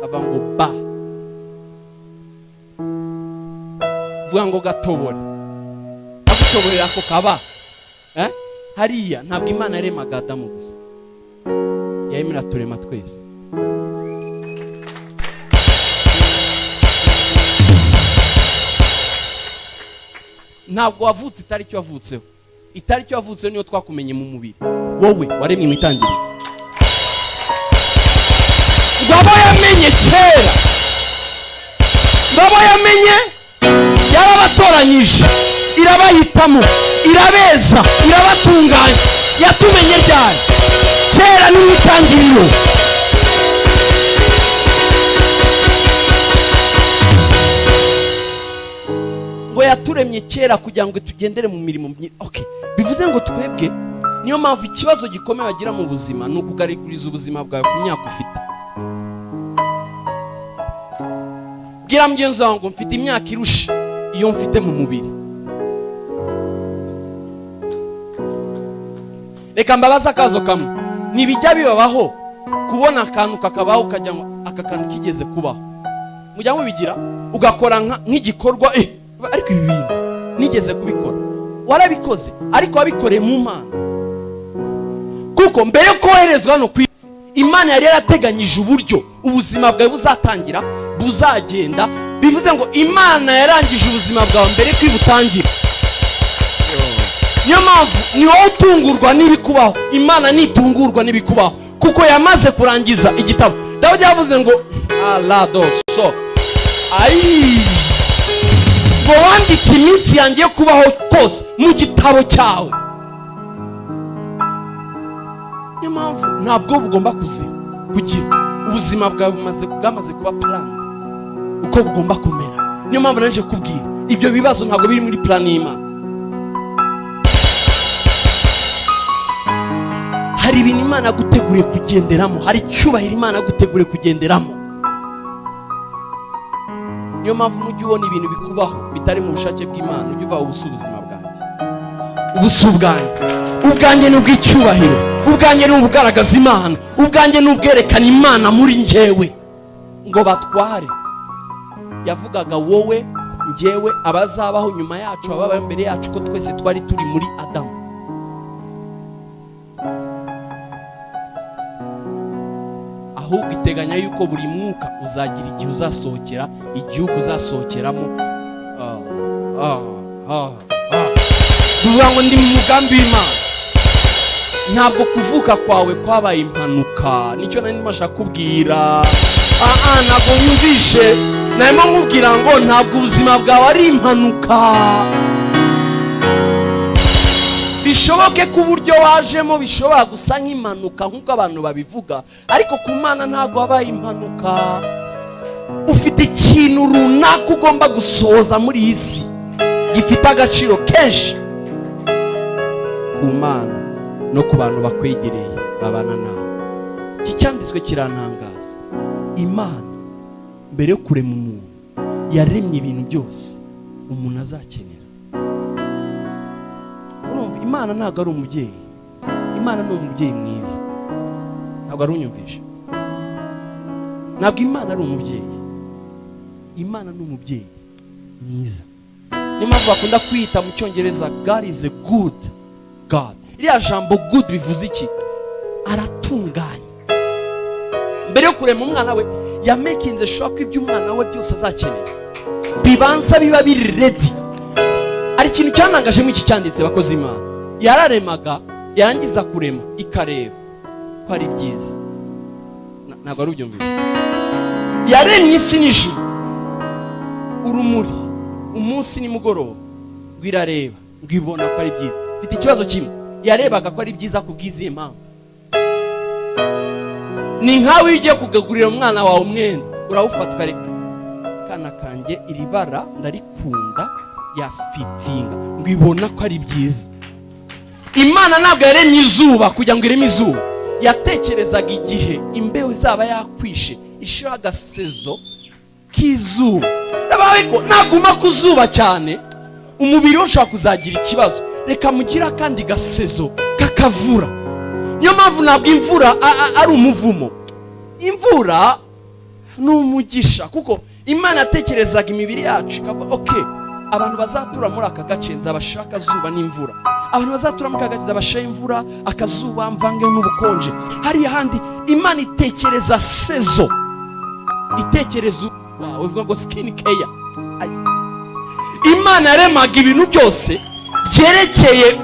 ava ngo ba vuga ngo gatobore agutoborera ako kaba hariya ntabwo Imana yaremaga Adamu gusa, yemera turema twese. Ntabwo wavutse itariki wavutseho, itariki wavutseho niyo twakumenye mu mubiri. Wowe waremye mu itangiriro, ngabo yamenye kera, ngabo yamenye, yarabatoranyije, irabahitamo, irabeza, irabatunganya, yatumenye ryari? Kera ni mu itangiriro. Ngo yaturemye kera kugira ngo tugendere mu mirimo myiza. Okay, bivuze ngo twebwe niyo mpamvu ikibazo gikomeye wagira mu buzima ni ukugariguriza ubuzima bwawe ku myaka ufite. Bwira mugenzi wawe ngo mfite imyaka irusha iyo mfite mu mubiri. Reka mbabaza akazo kamwe, ntibijya bibabaho kubona akantu kakabaho ukajya aka kantu kigeze kubaho, mujya mubigira ugakora nk'igikorwa ariko ibi bintu nigeze kubikora, warabikoze ariko wabikoreye mu Mana. Kuko mbere yo koherezwa no ku Imana yari yarateganyije uburyo ubuzima bwawe buzatangira, buzagenda. Bivuze ngo Imana yarangije ubuzima bwawe mbere kwibutangira. Niyo mpamvu ni wowe utungurwa n'ibikubaho, Imana nitungurwa n'ibikubaho, kuko yamaze kurangiza igitabo. Dawidi yavuze ngo aladoso ngo wandike iminsi yanjye yo kubaho kose mu gitabo cyawe. Niyo mpamvu ntabwo bugomba kugira ubuzima bwawe bwamaze kuba planned uko bugomba kumera. Niyo mpamvu naje kubwira ibyo bibazo ntabwo biri muri plan y'Imana. Hari ibintu Imana guteguriye kugenderamo, hari cyubahiro Imana guteguriye kugenderamo. Niyo mpamvu mujye ubona ibintu bikubaho bitari mu bushake bw'Imana, ujye uva ubuzima bwanjye. Ubwanjye ni ubw'icyubahiro, ubwanjye ni ubugaragaza Imana, ubwanjye ni ubwerekana Imana muri njyewe ngo batware. Yavugaga wowe, njyewe, abazabaho nyuma yacu, ababaye mbere yacu, ko twese twari turi muri Adamu. Ahubwo iteganya yuko buri mwuka uzagira igihe uzasohokera, igihugu uzasohokeramo. Duvuga ngo ndi mu mugambi w'Imana. Ntabwo kuvuka kwawe kwabaye impanuka. Nicyo nari ndimashaka kubwira. Ntabwo nyumvishe. Narimo nkubwira ngo ntabwo ubuzima bwawe ari impanuka. Bishoboke ko uburyo wajemo bishobora gusa nk'impanuka nk'uko abantu babivuga, ariko ku Mana ntabwo wabaye impanuka. Ufite ikintu runaka ugomba gusohoza muri iyi si gifite agaciro kenshi ku Mana no ku bantu bakwegereye babana nawe. Iki cyanditswe kirantangaza. Imana mbere yo kurema umuntu yaremye ibintu byose umuntu azakenera. Imana ntabwo ari umubyeyi, Imana ni umubyeyi mwiza. Ntabwo ari unyumvisha. Ntabwo Imana ari umubyeyi, Imana ni umubyeyi mwiza. Niyo mpamvu bakunda kwita mu Cyongereza God is a good God. Iriya jambo good bivuze iki? Aratunganya. Mbere yo kurema umwana we yamekinze sure ko ibyo umwana we byose azakenera bibanza biba biri ready. Ari ikintu cyanangaje mu iki cyanditse bakoze Imana. Yararemaga, yarangiza kurema ikareba ko ari byiza. Ntabwo ari ubyumvise. Yaremye isi n'ijuru, urumuri, umunsi nimugoroba, rwirareba, rwibona ko ari byiza. Mfite ikibazo kimwe, yarebaga ko ari byiza kubwiziye impamvu. Ni nkawe ugiye kugagurira umwana wawe umwenda, urawufata ukareka, kana kanjye iri bara ndarikunda, yafitinga, rwibona ko ari byiza. Imana ntabwo yaremye izuba kugira ngo ireme izuba. Yatekerezaga igihe imbeho izaba yakwishe, ishira agasezo k'izuba. Nabawe ko naguma ku zuba cyane, umubiri ushaka kuzagira ikibazo. Reka mugira kandi gasezo kakavura. Niyo mpamvu ntabwo imvura ari umuvumo. Imvura ni umugisha, kuko Imana yatekerezaga imibiri yacu ikavuga okay, abantu bazatura muri aka gace nzabashaka zuba n'imvura, abantu bazatura muri aka gace nzabashaka imvura akazuba mvange n'ubukonje. Hari handi Imana itekereza sezo, itekereza wawe uvuga ngo skin care. Imana yaremaga ibintu byose byerekeye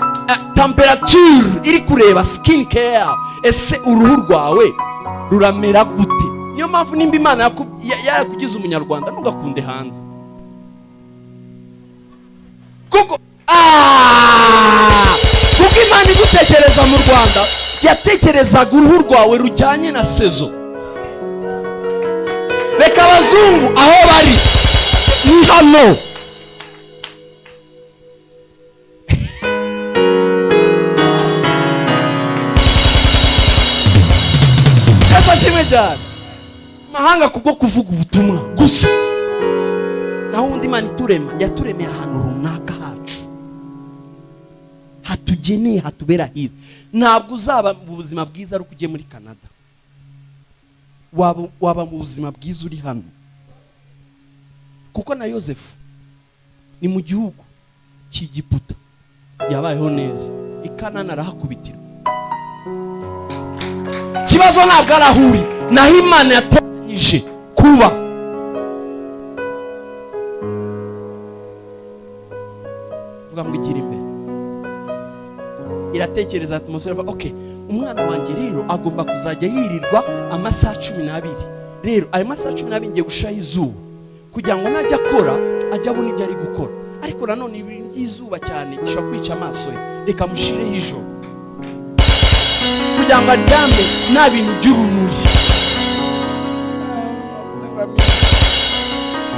temperature, iri kureba skin care. Ese uruhu rwawe ruramera gute? Niyo mpamvu nimba Imana yakugize umunyarwanda ntugakunde hanze, kuko Imana igutekereza mu Rwanda yatekerezaga uruhu rwawe rujyanye na sezo. Reka abazungu aho bari ni hano. Mahanga kubwo kuvuga ubutumwa gusa, naho undi Imana iturema yaturemeye ahantu runaka hacu, hatugeneye, hatubera hiza. Ntabwo uzaba mu buzima bwiza ari uko ugiye muri Canada, waba mu buzima bwiza uri hano. Kuko na Yosefu ni mu gihugu cy'Egiputa yabayeho neza, i Kanani arahakubitira. Kibazo ntabwo arahuri, naho Imana yateganyije kuba. Vuga ngo igira imbere, iratekereza ati umusore okay, umwana wanjye rero agomba kuzajya yirirwa amasaha 12. Rero ayo masaha 12 ngiye gushaha izuba kugira ngo najya akora ajya abona ibyo ari gukora. Ariko nanone ibintu by'izuba cyane bishobora kwica amaso ye, reka mushireho ijoro kugira ngo aryame nta bintu by'urumuri.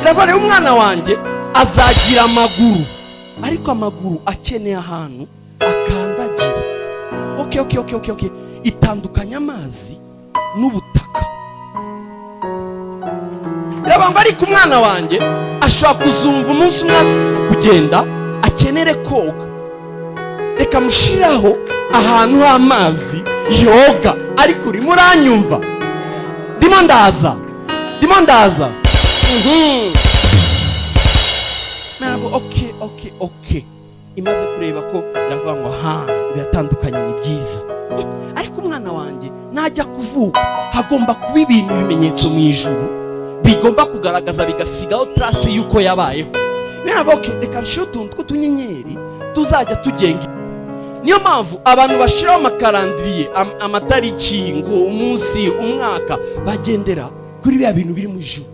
Irabare umwana wanjye azagira amaguru, ariko amaguru akeneye ahantu akandagira. Okay. Itandukanya amazi n'ubutaka. Irabanga ariko umwana wanjye ashobora kuzumva umunsi umwe kugenda akenere koga, reka mushiraho ahantu h'amazi yoga. Ariko urimo uranyumva? Ndimo ndaza. Okay. Imaze kureba ko iravuga ngo biratandukanye, ni byiza. Ariko umwana wanjye najya kuvuka hagomba kuba ibintu bimenyetso mu ijuru bigomba kugaragaza, bigasigaho trace yuko yabayeho. Reka nshire utuntu tw'utunyenyeri tuzajya tugenga. Niyo mpamvu abantu bashiraho amakarandiriye, amatariki, ngo umunsi, umwaka, bagendera kuri bya bintu biri mu ijuru.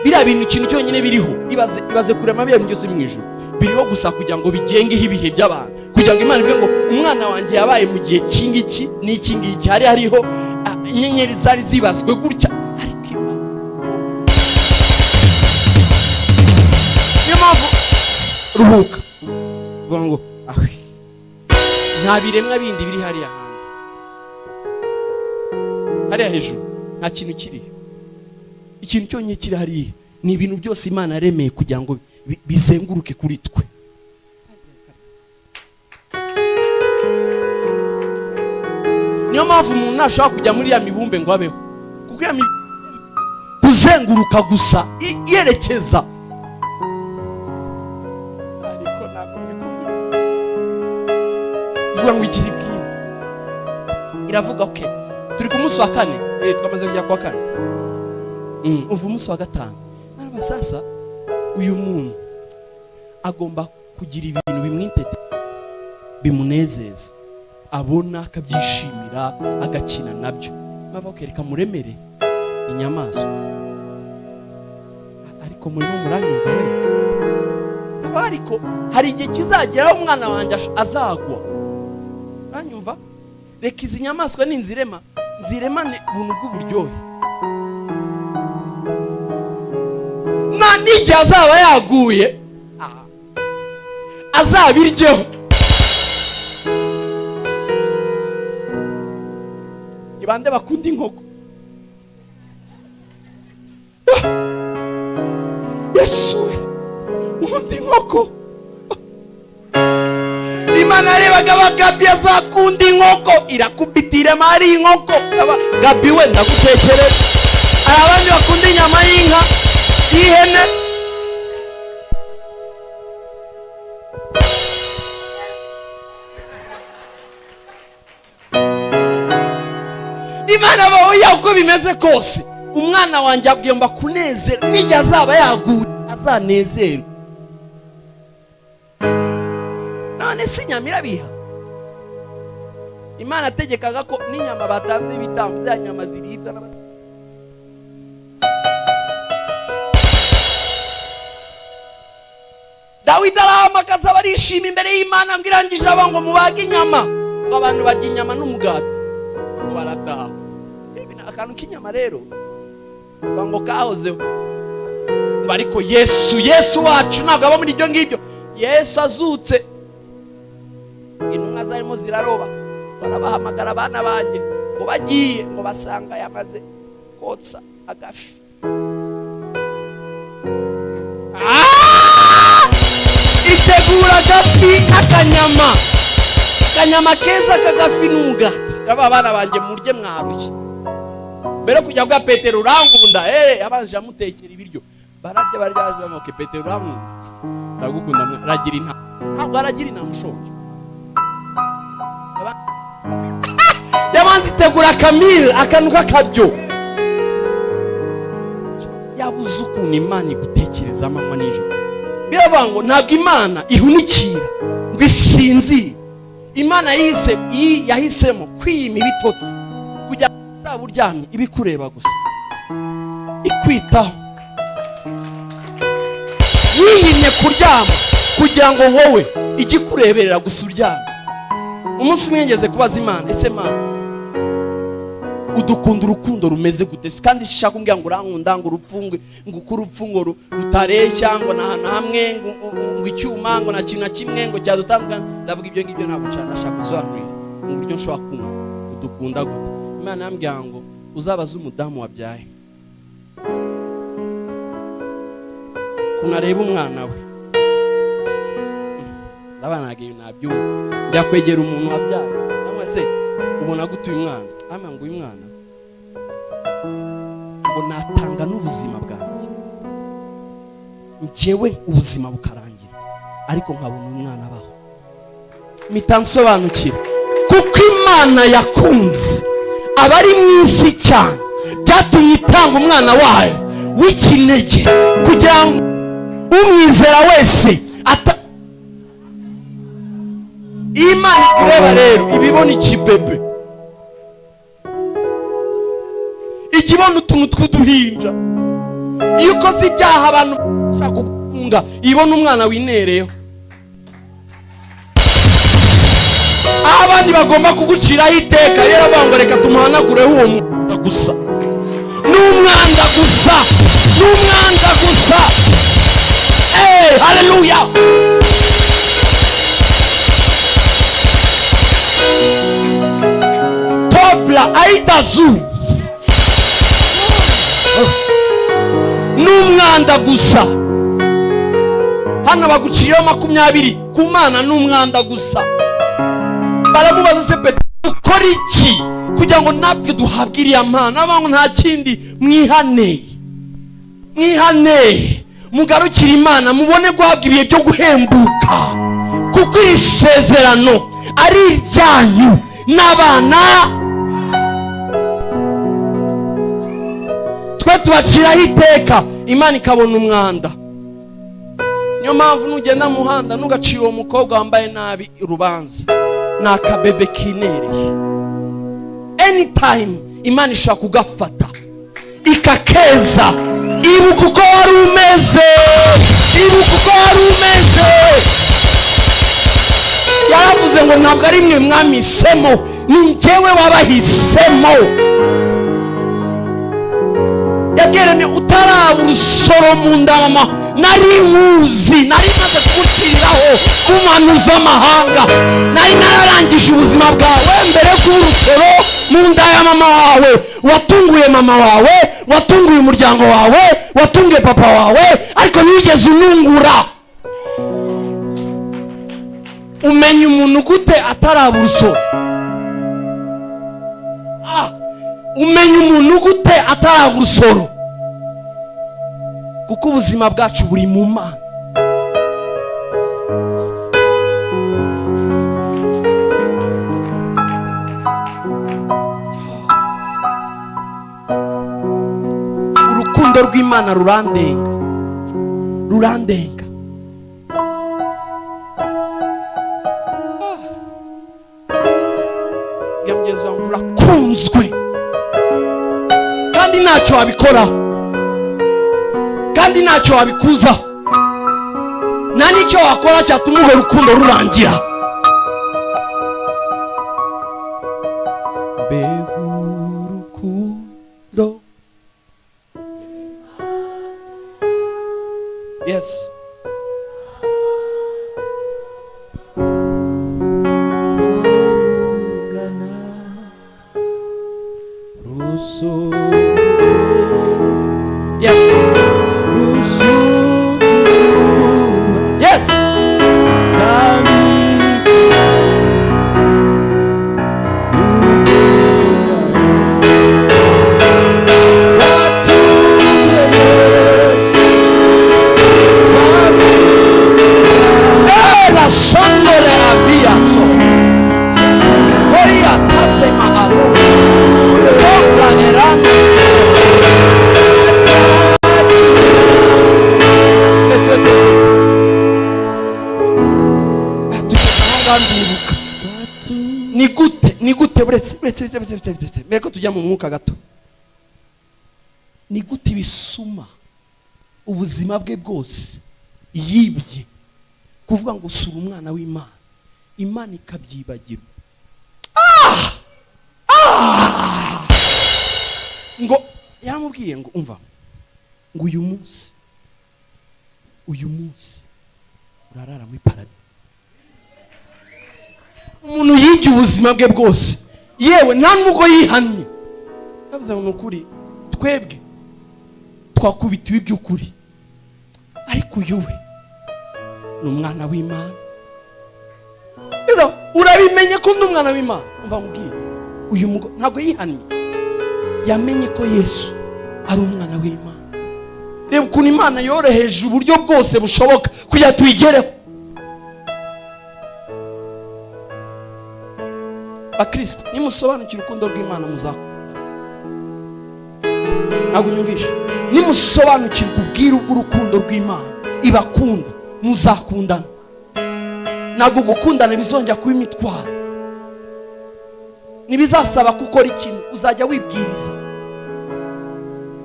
Biriya bintu ikintu cyonyine biriho, ibaze kurema bya bintu byose mu ijuru biriho gusa kugira ngo bigengeho ibihe by'abantu, kugira ngo Imana ivuge ngo umwana wanjye yabaye mu gihe kingiki n'iki ngiki. Hariho inyenyeri zari zibazwe gutya. Ariko Imana niyo mpamvu ruhuka vuga ngo nta biremwa bindi biri hariya hanze, hariya hejuru nta kintu kiriho. Ikintu cyonyine kiri hariya ni ibintu byose Imana yaremeye kugira ngo bizenguruke kuri twe. Niyo mpamvu umuntu ntashobora kujya muri ya mibumbe ngo abeho, kuko ya kuzenguruka gusa yerekeza. Ariko ntabwo bivuga ngo igira ibwira. Iravuga okay, turi ku munsi wa 4, twamaze kujya kwa 4. Uva umunsi wa 5. Maraba sasa uyu muntu agomba kugira ibintu bimwintete, bimunezeza, abona akabyishimira, agakina nabyo. Reka muremere inyamaswa. Ariko murimo muranyumva we? Ariko hari igihe kizageraho umwana wanjye azagwa. Uranyumva? Reka izi nyamaswa nziremane ubuntu bw'uburyohe. N'igihe azaba yaguye azabiryeho. Ibande bakunda inkoko. Yesu nkunda inkoko. Imana yarebaga Gabi azakunda inkoko, irakubitira mari inkoko. Gabi we ndagutekereza. Abandi bakunda inyama y'inka, y'ihene. abana bawe uko bimeze kose, umwana wanjye agomba kunezerwa. N'igihe azaba yaguye azanezerwa. None si nyamira biha. Imana ategekaga ko n'inyama batanze ibitambo za nyama ziribwa n'abandi. Dawidi arahamagaza barishima imbere y'Imana, mbwirangije ngo mubage inyama, ngo abantu barya inyama n'umugati, ngo barataha. Ibi ni akantu k'inyama rero ngo kahozeho. Ariko Yesu wacu ntabwo aba muri ibyo ngibyo. Yesu azutse, intumwa zarimo ziraroba, barabahamagara abana banjye ngo bagiye, ngo basanga yamaze kotsa agafi. Itegura agafi n'akanyama, akanyama keza kagafi n'umugati. Aba bana banjye murye mwarushye. Mbere kujya kwa Petero urankunda, abanje amutekera ibiryo. Bararya baryaje bamoke, Petero urankunda, ndagukunda ragira inta. Ntabwo aragira inama ushonje. Yabanze itegura kamil, akanuka kabyo. Yabuze ukuntu Imana igutekereza amanywa n'ijoro. Biravuga ngo ntabwo Imana ihunikira ngo isinzi. Imana yahisemo kwima ibitotsi kujya zaba uryamye ibikureba gusa, ikwitaho. Yiyimye kuryama kugira ngo wowe igikureberera gusa uryamye. Umunsi umwe ngeze kubaza Imana, ese Mana udukunda urukundo rumeze gute? Kandi shaka kumbwira ngo urankunda, ngo urupfungwe, ngo kurupfungo rutareshya, ngo na hamwe, ngo icyuma, ngo na kintu na kimwe, ngo cyadutandukana. Ndavuga ibyo ngibyo ntabwo nshaka, nshaka kuzohanurira mu buryo nshobora kumva udukunda gute. Imana yambwira ngo uzabaze umudamu wabyaye, kunareba umwana we. Ndabanaga ibyo nabyumva. Njya kwegera umuntu wabyaye, namwe se ubona gute uyu mwana? Ama ngo uyu mwana ngo natanga n'ubuzima bwanjye, njyewe ubuzima bukarangira, ariko nkabona umwana abaho. Mitansobanukira kuko Imana yakunze abari mu isi cyane, byatumye itanga umwana wayo w'ikinege kugira ngo umwizera wese Imana kureba rero ibibona ikibebe, ikibona utuntu tw'uduhinja. Iyo ukoze ibyaha abantu bashaka kugufunga, ibona umwana winereyeho. Abandi bagomba kuguciraho iteka. Rero bango reka tumuhanagureho uwo mwanda gusa, n'umwanda gusa, n'umwanda gusa. Haleluya. Tobla aitazu n'umwanda gusa. Hano baguciyeho 20 ku Mana n'umwanda gusa. Baramubaza se Petero ukora iki kugira ngo natwe duhabwe iriya mpano? Abantu nta kindi, mwihane mugarukire Imana, mubone guhabwa ibihe byo guhembuka, kuko iri sezerano ari iryanyu n'abana. Twe tubaciraho iteka, Imana ikabona umwanda. Niyo mpamvu nugenda mu muhanda nugacira uwo mukobwa wambaye nabi urubanza, nakabebe kinereye. Anytime Imana ishaka kugafata ikakeza. Ibuka uko wari umeze, ibuka uko wari umeze. Yaravuze ngo ntabwo ari mwe mwamisemo, ni njyewe wabahisemo. Yagerene utaraba urusoro mu ndama, nari nkuzi, nari maze kuguciraho kumanuza amahanga, nari nararangije ubuzima bwawe mbere y'urusoro mu nda ya mama wawe. Watunguye mama wawe, watunguye umuryango wawe, watunguye papa wawe, ariko nigeze unungura. Umenya umuntu gute ataraba urusoro? Umenya umuntu gute ataraba urusoro? Kuko ubuzima bwacu buri mu Mana. urukundo rw'Imana rurandenga, rurandenga. Yamugeze ngo urakunzwe kandi ntacyo wabikora, kandi ntacyo wabikuza, nta n'icyo wakora cyatuma urwo rukundo rurangira. Mbega urukundo, yes, mbega tujya mu mwuka gato. Ni gute ibisuma ubuzima bwe bwose yibye kuvuga ngo usura umwana w'Imana, Imana ikabyibagirwa. Ngo yaramubwiye ngo umva, ngo uyu munsi urarara muri paradis. Umuntu yibye ubuzima bwe bwose, yewe nta nubwo yihannye. Yavuze ngo nukuri twebwe twakubitiwe iby'ukuri, ariko uyu we ni umwana w'Imana. Urabimenye ko ndi umwana w'Imana. Umva mubwire, uyu mugabo ntabwo yihannye, yamenye ko Yesu ari umwana w'Imana. Reba ukuntu Imana yoroheje uburyo bwose bushoboka kugira tuyigereho. Bakristo, nimusobanukira urukundo rw'Imana muzakunda. Ntabwo nyumvisha, nimusobanukirwa ubwiru bw'urukundo rw'Imana ibakunda, muzakundana. Ntabwo gukundana bizongera kuba imitwaro, nibizasaba gukora ikintu uzajya wibwiriza.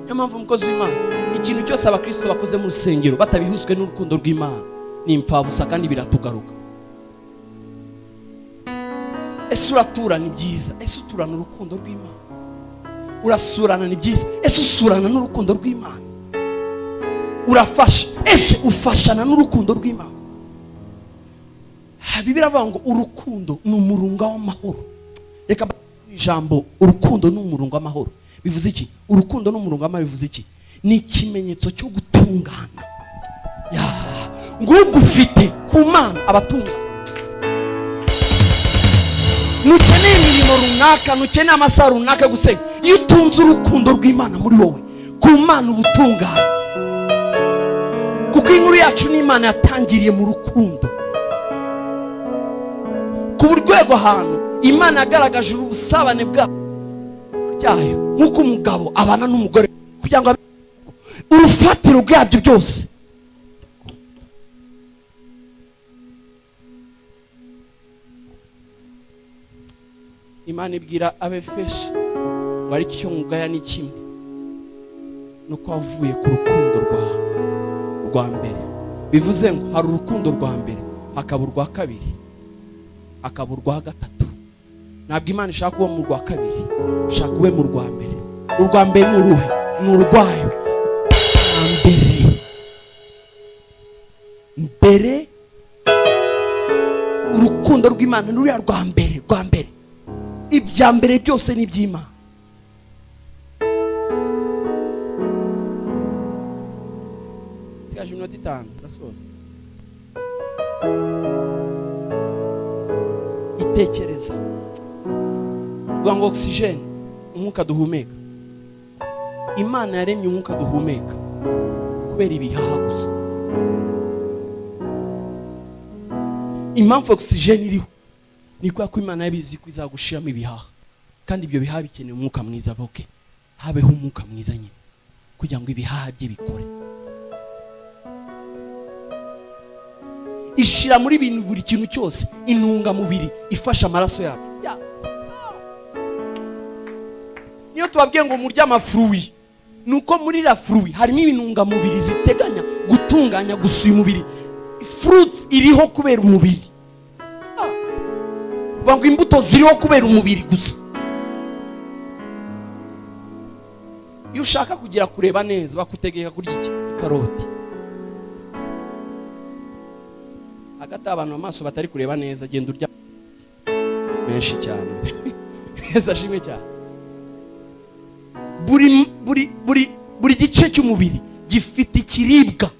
Niyo mpamvu umukozi w'Imana, ikintu cyose abakristo bakoze mu rusengero batabihuswe n'urukundo rw'Imana ni impfabusa kandi biratugaruka. Ese uratura ni byiza, ese uturana urukundo rw'Imana? Urasurana ni byiza, ese usurana n'urukundo rw'Imana? Urafasha, ese ufashana n'urukundo rw'Imana? Bibiliya iravuga ngo urukundo ni umurunga w'amahoro. Reka ijambo urukundo ni umurunga w'amahoro bivuze iki? Urukundo ni umurunga w'amahoro bivuze iki? Ni ikimenyetso cyo gutungana. Ngo ugufite ku Mana abatungana. Nukeneye imirimo runaka, nukeneye amasaha runaka gusenga, iyo utunze urukundo rw'Imana muri wowe, ku Mana ubutungana. Kuko inkuru yacu n'Imana yatangiriye mu rukundo. Ku rwego ahantu Imana yagaragaje ubusabane bwayo nk'uko umugabo abana n'umugore kugira ngo urufatiro bwabyo byose. Imana ibwira Abefeso bari cyo ngaya ni kimwe nuko wavuye ku rukundo rwa mbere. Bivuze ngo hari urukundo rwa mbere, hakaba urwa kabiri, hakaba urwa gatatu. Ntabwo Imana ishaka kuba mu rwa kabiri, ishaka kuba mu rwa mbere. Urwa mbere ni uruhe? Ni urwayo mbere. Urukundo rw'Imana ni urya rwa mbere, rwa mbere. Ibya mbere byose ni iby'Imana. Sigaje iminota 5 ndasoza. Itekereza, vuga ngo oxygene, umwuka duhumeka. Imana yaremye umwuka duhumeka kubera ibihaha gusa. Impamvu oxygene iriho ni kwa ko Imana yabizi ko izagushiramo ibihaha, kandi ibyo bihaha bikeneye umwuka mwiza. Voke habeho umwuka mwiza nyine. kugira ngo ibihaha bye bikore. Ishira muri bintu buri kintu cyose intungamubiri ifasha amaraso yacu. Niyo tubabwiye ngo murya amafruwi, nuko muri la fruwi harimo intungamubiri ziteganya gutunganya gusuya umubiri. Fruits iriho kubera umubiri. Vango imbuto ziriho kubera umubiri gusa. Iyo ushaka kugira kureba neza bakutegeka kurya iki? Karoti. Hagati abantu amaso batari kureba neza genda urya menshi cyane. Eza shimwe cyane. Buri gice cy'umubiri gifite ikiribwa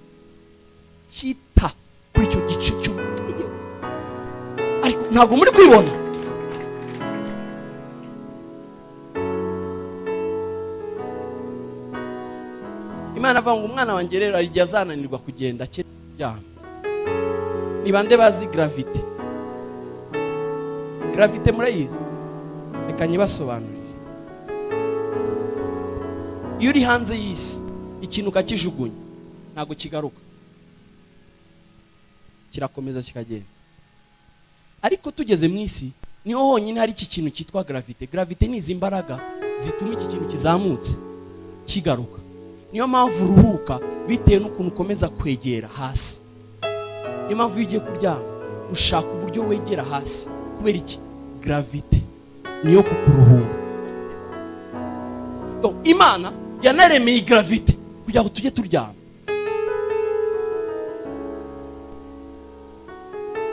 kita kuri icyo gice cy'umubiri. Ariko ntabwo muri kwibona. Imana avuga ngo umwana wanjye rero ari azananirwa kugenda cyane. Ni bande bazi gravite? Gravite murayizi? Reka nyibasobanurire. Iyo uri hanze y'isi ikintu kakijugunya ntago kigaruka, kirakomeza kikagenda. Ariko tugeze mu isi niho honyine hari iki kintu cyitwa gravite. Gravite ni izi mbaraga zituma iki kintu kizamutse kigaruka. Niyo mpamvu uruhuka bitewe n'ukuntu ukomeza kwegera hasi. Niyo mpamvu iyo ugiye kuryama ushaka uburyo wegera hasi. Kubera iki? Gravite niyo kukuruhura. Imana yanaremeye gravite kugira ngo tujye turyama.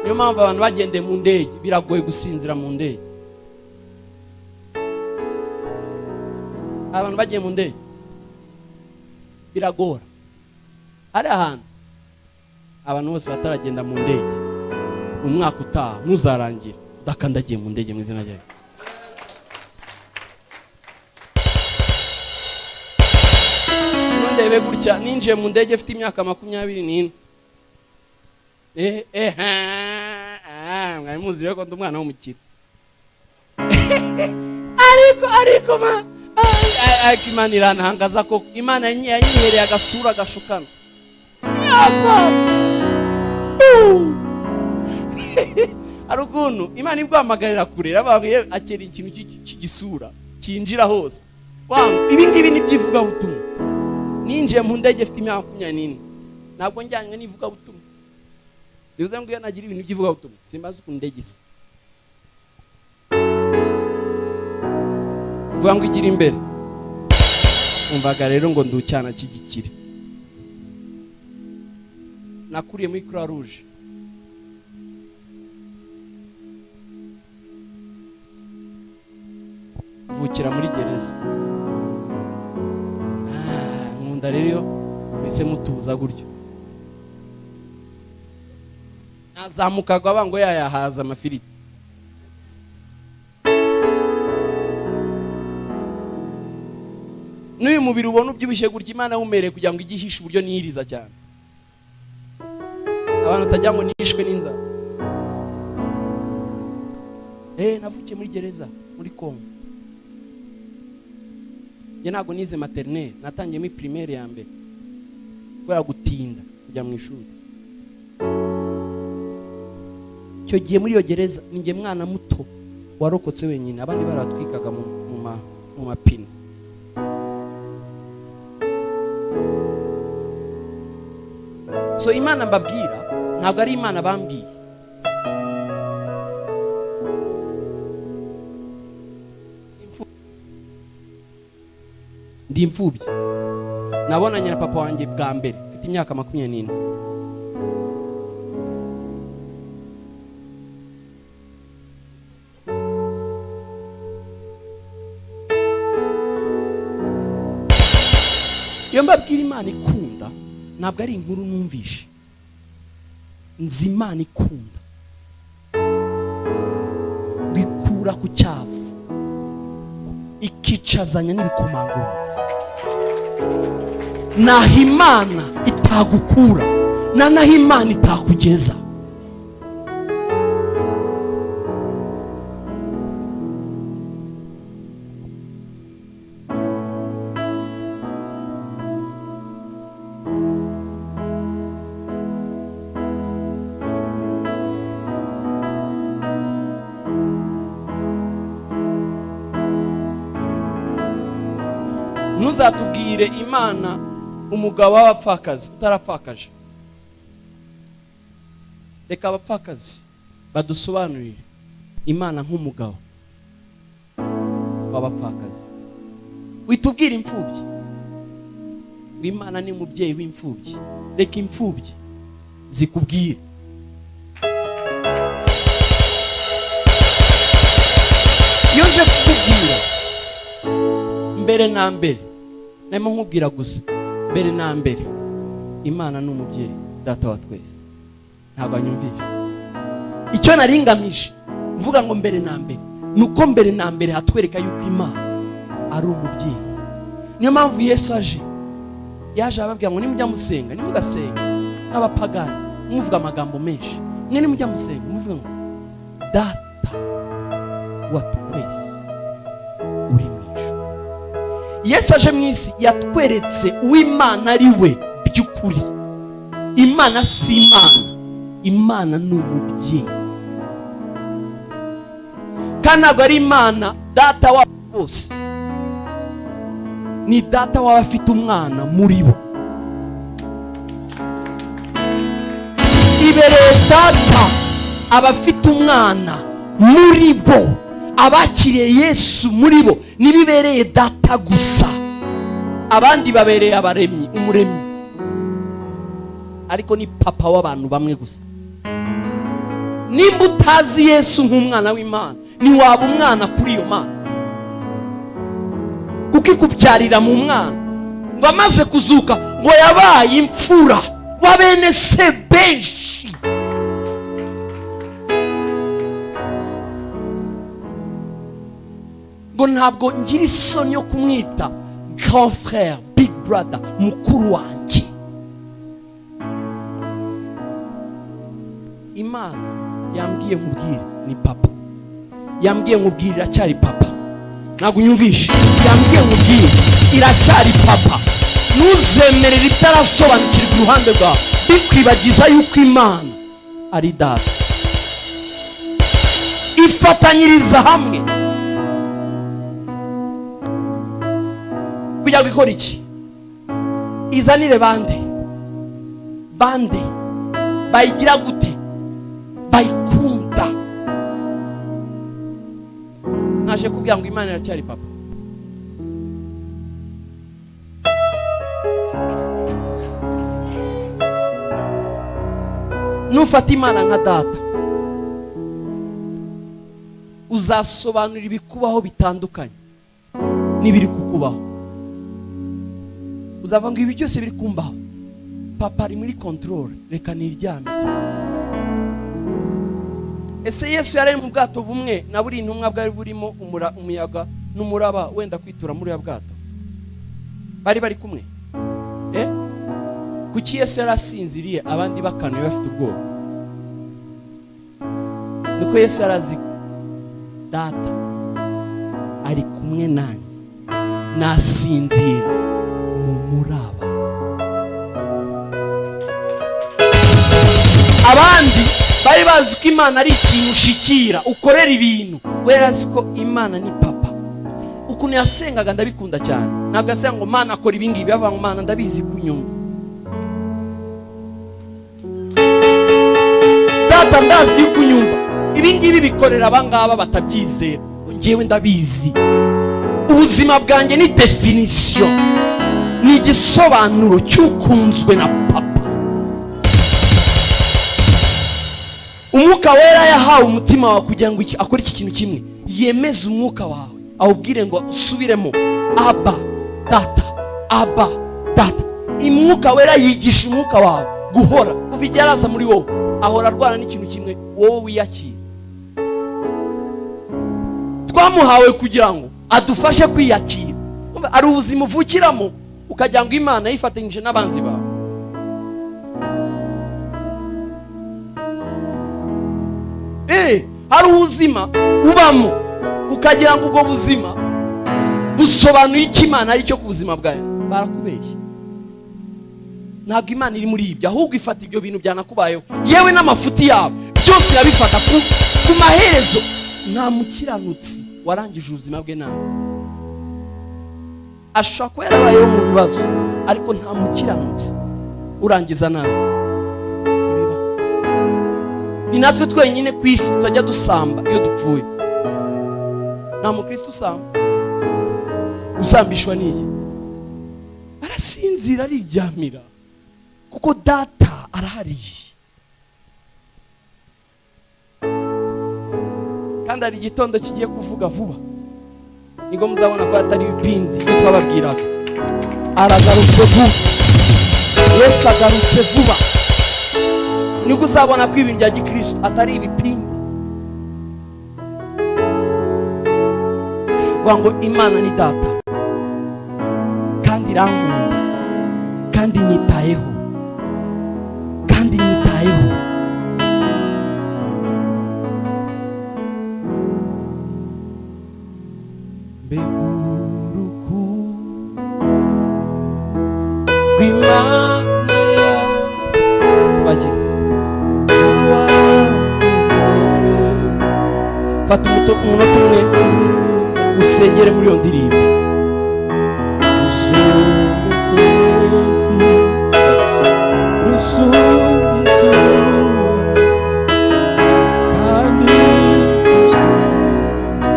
Niyo mpamvu abantu bagendeye mu ndege biragoye gusinzira mu ndege. Abantu bagiye mu ndege biragora. Hari ahantu abantu bose bataragenda mu ndege umwaka utaha nuzarangira udakandagiye mu ndege mu izina ryayo. Ndebe gutya ninjiye mu ndege afite imyaka 24. Mwari muzi rero ko ndi umwana w'umukire. Ariko ma Imana irantangaza ko Imana yanyihereye agasura gashukana. Arukuntu Imana ibwamagarira kurera babuye akera ikintu cy'igisura cyinjira hose. Wangu ibi ngibi ni by'ivugabutumwa. Ninjiye mu ndege afite imyaka 24. Ntabwo njyanywe n'ivugabutumwa. Bivuze ngo yanagira ibintu by'ivugabutumwa simbaza ukuntu ndege isa. Vuga ngo igira imbere. Umvaga rero ngo nducyana kigikire. Nakuriye muri Croix Rouge. Vukira muri gereza. Nkunda rero bise mutuza gutyo. Nazamukaga abango yayahaza amafiriti. N'uyu mubiri ubona ubyibushye gutya Imana wumereye kugira ngo igihishe uburyo niyiriza cyane. Abantu tajya ngo nishwe n'inzara. Navukiye muri gereza muri Kongo. Ye ntago nize maternelle, natangiye muri primaire ya mbere. Kubera gutinda kujya mu ishuri. Cyo giye muri yo gereza ninge mwana muto warokotse wenyine, abandi baratwikaga mu mapine. So Imana mbabwira ntabwo ari Imana bambwiye. Ndi imfubyi. Nabonanye na papa wanjye bwa mbere mfite imyaka 24. Iyo mbabwira Imana ikunda ntabwo ari inkuru numvishe. Nzi Imana ikunda. Bikura ku cyavu ikicazanya n'ibikomangoma. Naho Imana itagukura naho Imana itakugeza. ntuzatubwire Imana umugabo w'abapfakazi utarapfakaje. Reka abapfakazi badusobanurire Imana nk'umugabo w'abapfakazi. Witubwire imfubyi, Imana ni mubyeyi w'imfubyi. Reka imfubyi zikubwire. Yoje kukubwira mbere na mbere, nemo nkubwira gusa mbere na mbere, Imana ni umubyeyi, data wa twese. Ntabwo anyumvira icyo naringamije mvuga ngo mbere na mbere, nuko mbere na mbere hatwereka yuko Imana ari umubyeyi. Niyo mpamvu Yesu yaje ababwira ngo nimujya musenga, nimugasenga nk'abapagani muvuga amagambo menshi, mwe nimujya musenga muvuga ngo data wa twese uri mu ijuru. Yesu aje mu isi yatweretse uw'Imana ari we by'ukuri. Imana si Imana, Imana ni umubyeyi. Kandi ntabwo ari Imana data wa bose, ni data w'abafite umwana muri bo. Ibereye data abafite umwana muri bo, abakiriye Yesu muri bo, nibibereye data gusa. Abandi babereye abaremyi, umuremyi, ariko ni papa w'abantu bamwe gusa. Nimba utazi Yesu nk'umwana w'Imana, ni waba umwana kuri iyo Mana, kuko ikubyarira mu mwana ngo amaze kuzuka ngo yabaye imfura wa bene se benshi. Ngo ntabwo ngira isoni yo kumwita grand frère, big brother, mukuru wanjye. Imana yambwiye nkubwire ni papa, yambwiye nkubwire iracyari papa. Ntabwo unyumvishe, yambwiye nkubwire iracyari papa. Nuzemerera itarasobanukirwa uruhande rwawe bikwibagiza yuko Imana ari data. Ifatanyiriza hamwe kujya gukora iki? Izanire bande bayigira gute? Bayikunda. Naje kubwira ngo Imana iracyari papa. Nufata Imana nka data, uzasobanurira ibikubaho bitandukanye n'ibiri kukubaho. Uzava ngo ibi byose biri kumbaho, papa ari muri control, reka niryame. Ese Yesu yari mu bwato bumwe na buri intumwa bwari burimo umuyaga n'umuraba wenda kwitura muri ya bwato? Bari kumwe? Kuki Yesu yarasinziriye abandi bakanuye bafite ubwoba? Nuko Yesu yarazi data ari kumwe nanjye, nasinzira mu muraba. Abandi bari bazi ko Imana ari ikintu ushikira ukorera ibintu, werazi ko Imana ni papa. Ukuntu yasengaga ndabikunda cyane. Ntabwo asenga ngo Mana akora ibi ngibi, avuga ngo Mana ndabizi kunyumva. Data ndazi kunyumva. Ibi ngibi bikorera abangaba batabyizera, ngewe ndabizi. Ubuzima bwanjye ni definition, ni igisobanuro cy'ukunzwe na papa. Umwuka wera yahawe umutima wawe kugira ngo akore iki kintu kimwe, yemeze umwuka wawe, awubwire ngo usubiremo aba data, aba data. Umwuka wera yigisha umwuka wawe guhora kuva igihe araza muri wowe, ahora arwana n'ikintu kimwe, wowe wiyakira. Twamuhawe kugira ngo adufashe kwiyakira. Ari ubuzima uvukiramo ukajya ngo Imana yifatanyije n'abanzi bawe. Hari ubuzima ubamo ukagira ngo ubwo buzima busobanuye icyo Imana ari cyo ku buzima bwawe. Barakubeshya. Ntabwo Imana iri muri ibyo, ahubwo ifata ibyo bintu byanakubayeho yewe n'amafuti yawe byose yabifata ku maherezo. Nta mukiranutsi warangije ubuzima bwe nawe. ashobora kuba yarabayeho mu bibazo ariko nta mukiranutsi urangiza nabi. Ni natwe twenyine ku isi tutajya dusamba iyo dupfuye. Nta mukristo usamba. Usambishwa n'iyi arasinzira ariryamira kuko data arahari. Kandi ari igitondo kigiye kuvuga vuba, niko muzabona ko atari ibipinzi ibyo twababwiraga. Aragarutse vuba, Yesu agarutse vuba, niko uzabona ko ibintu bya gikristo atari ibipinzi. Vuga ngo Imana ni data kandi irankunda kandi nyitayeho, kandi nyitayeho. Fata umunota umwe usengere muri iyo ndirimbo.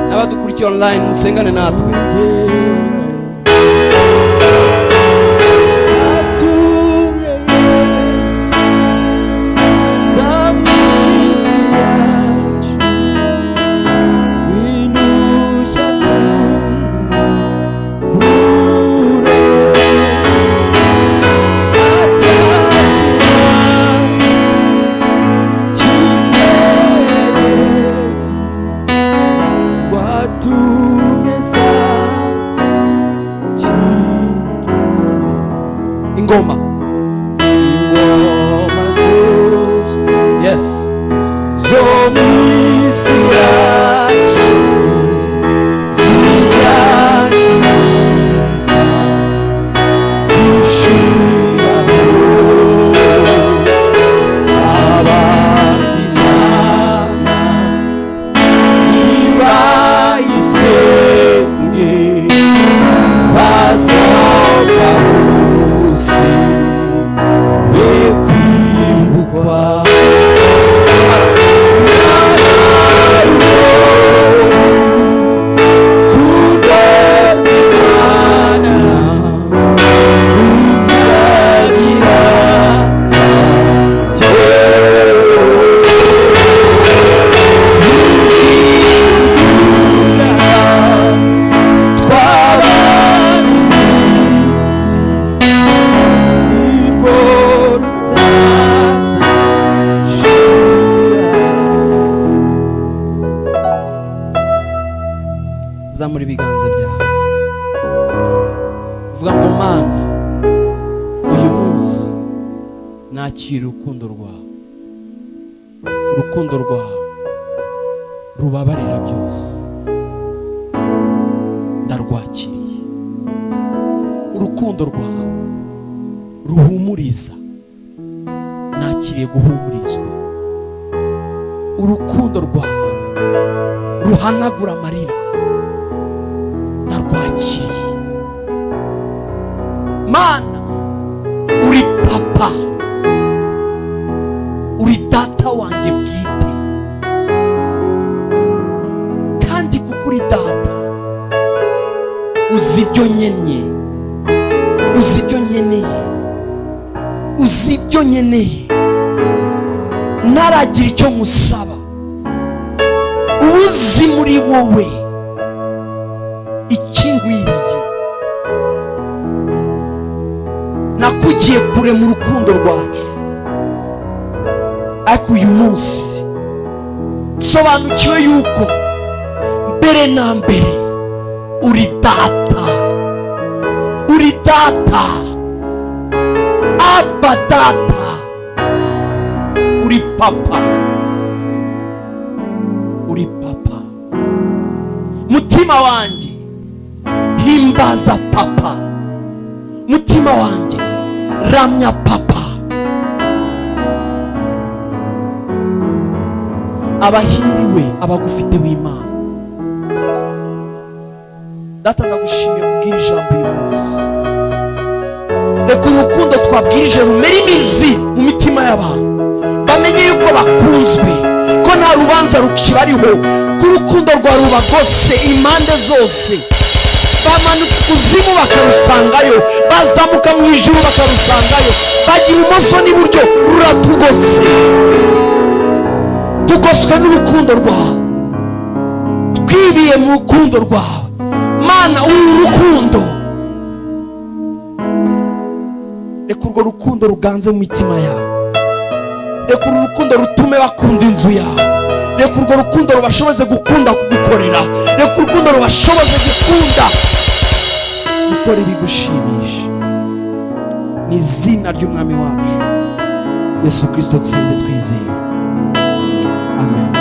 N'abadukurikiye online musengane natwe. Ingoma. Yes. Zamura ibiganza byawe, vuga ngo Mana, uyu munsi nakira urukundo rwawe, urukundo rwawe rubabarira byose, ndarwakiriye. Urukundo rwawe ruhumuriza, nakiriye guhumurizwa. Urukundo rwawe ruhanagura amarira, narwakiriye. Mana, uri papa, uri data wanjye bwite, kandi kuko uri data uzi ibyo nkeneye, uzi ibyo nkeneye, uzi ibyo nkeneye, ntaragira icyo musaba. Uzi muri wowe ikingwiriye. Nakugiye kure mu rukundo rwacu, ariko uyu munsi sobanukiwe yuko mbere na mbere uri data, uri data, Abba data, uri papa, uri papa. Mutima wanjye himbaza papa, mutima wanjye ramya papa. Abahiriwe abagufite w'Imana. data ndagushimiye kubwira ijambo uyu munsi. Reka urukundo twabwirije rumera imizi mu mitima y'abantu, bamenye yuko bakunzwe, ko nta rubanza rukibariho, ko urukundo rwawe rubagose impande zose. Bamanuka ikuzimu bakarusangayo, bazamuka mu ijuru bakarusangayo, bajya ibumoso n'iburyo, ruratugose. Tugoswe n'urukundo rwawe, twibiye mu rukundo rwawe Mana. Uru rukundo, reka urwo rukundo ruganze mu mitima yawe. Reka uru rukundo rutume bakunda inzu yawe. Reka urwo rukundo rubashoboze gukunda kugukorera. Reka urukundo rubashoboze gukunda gukora ibigushimisha. Ni izina ry'umwami wacu Yesu Kristo dusenze twizeye.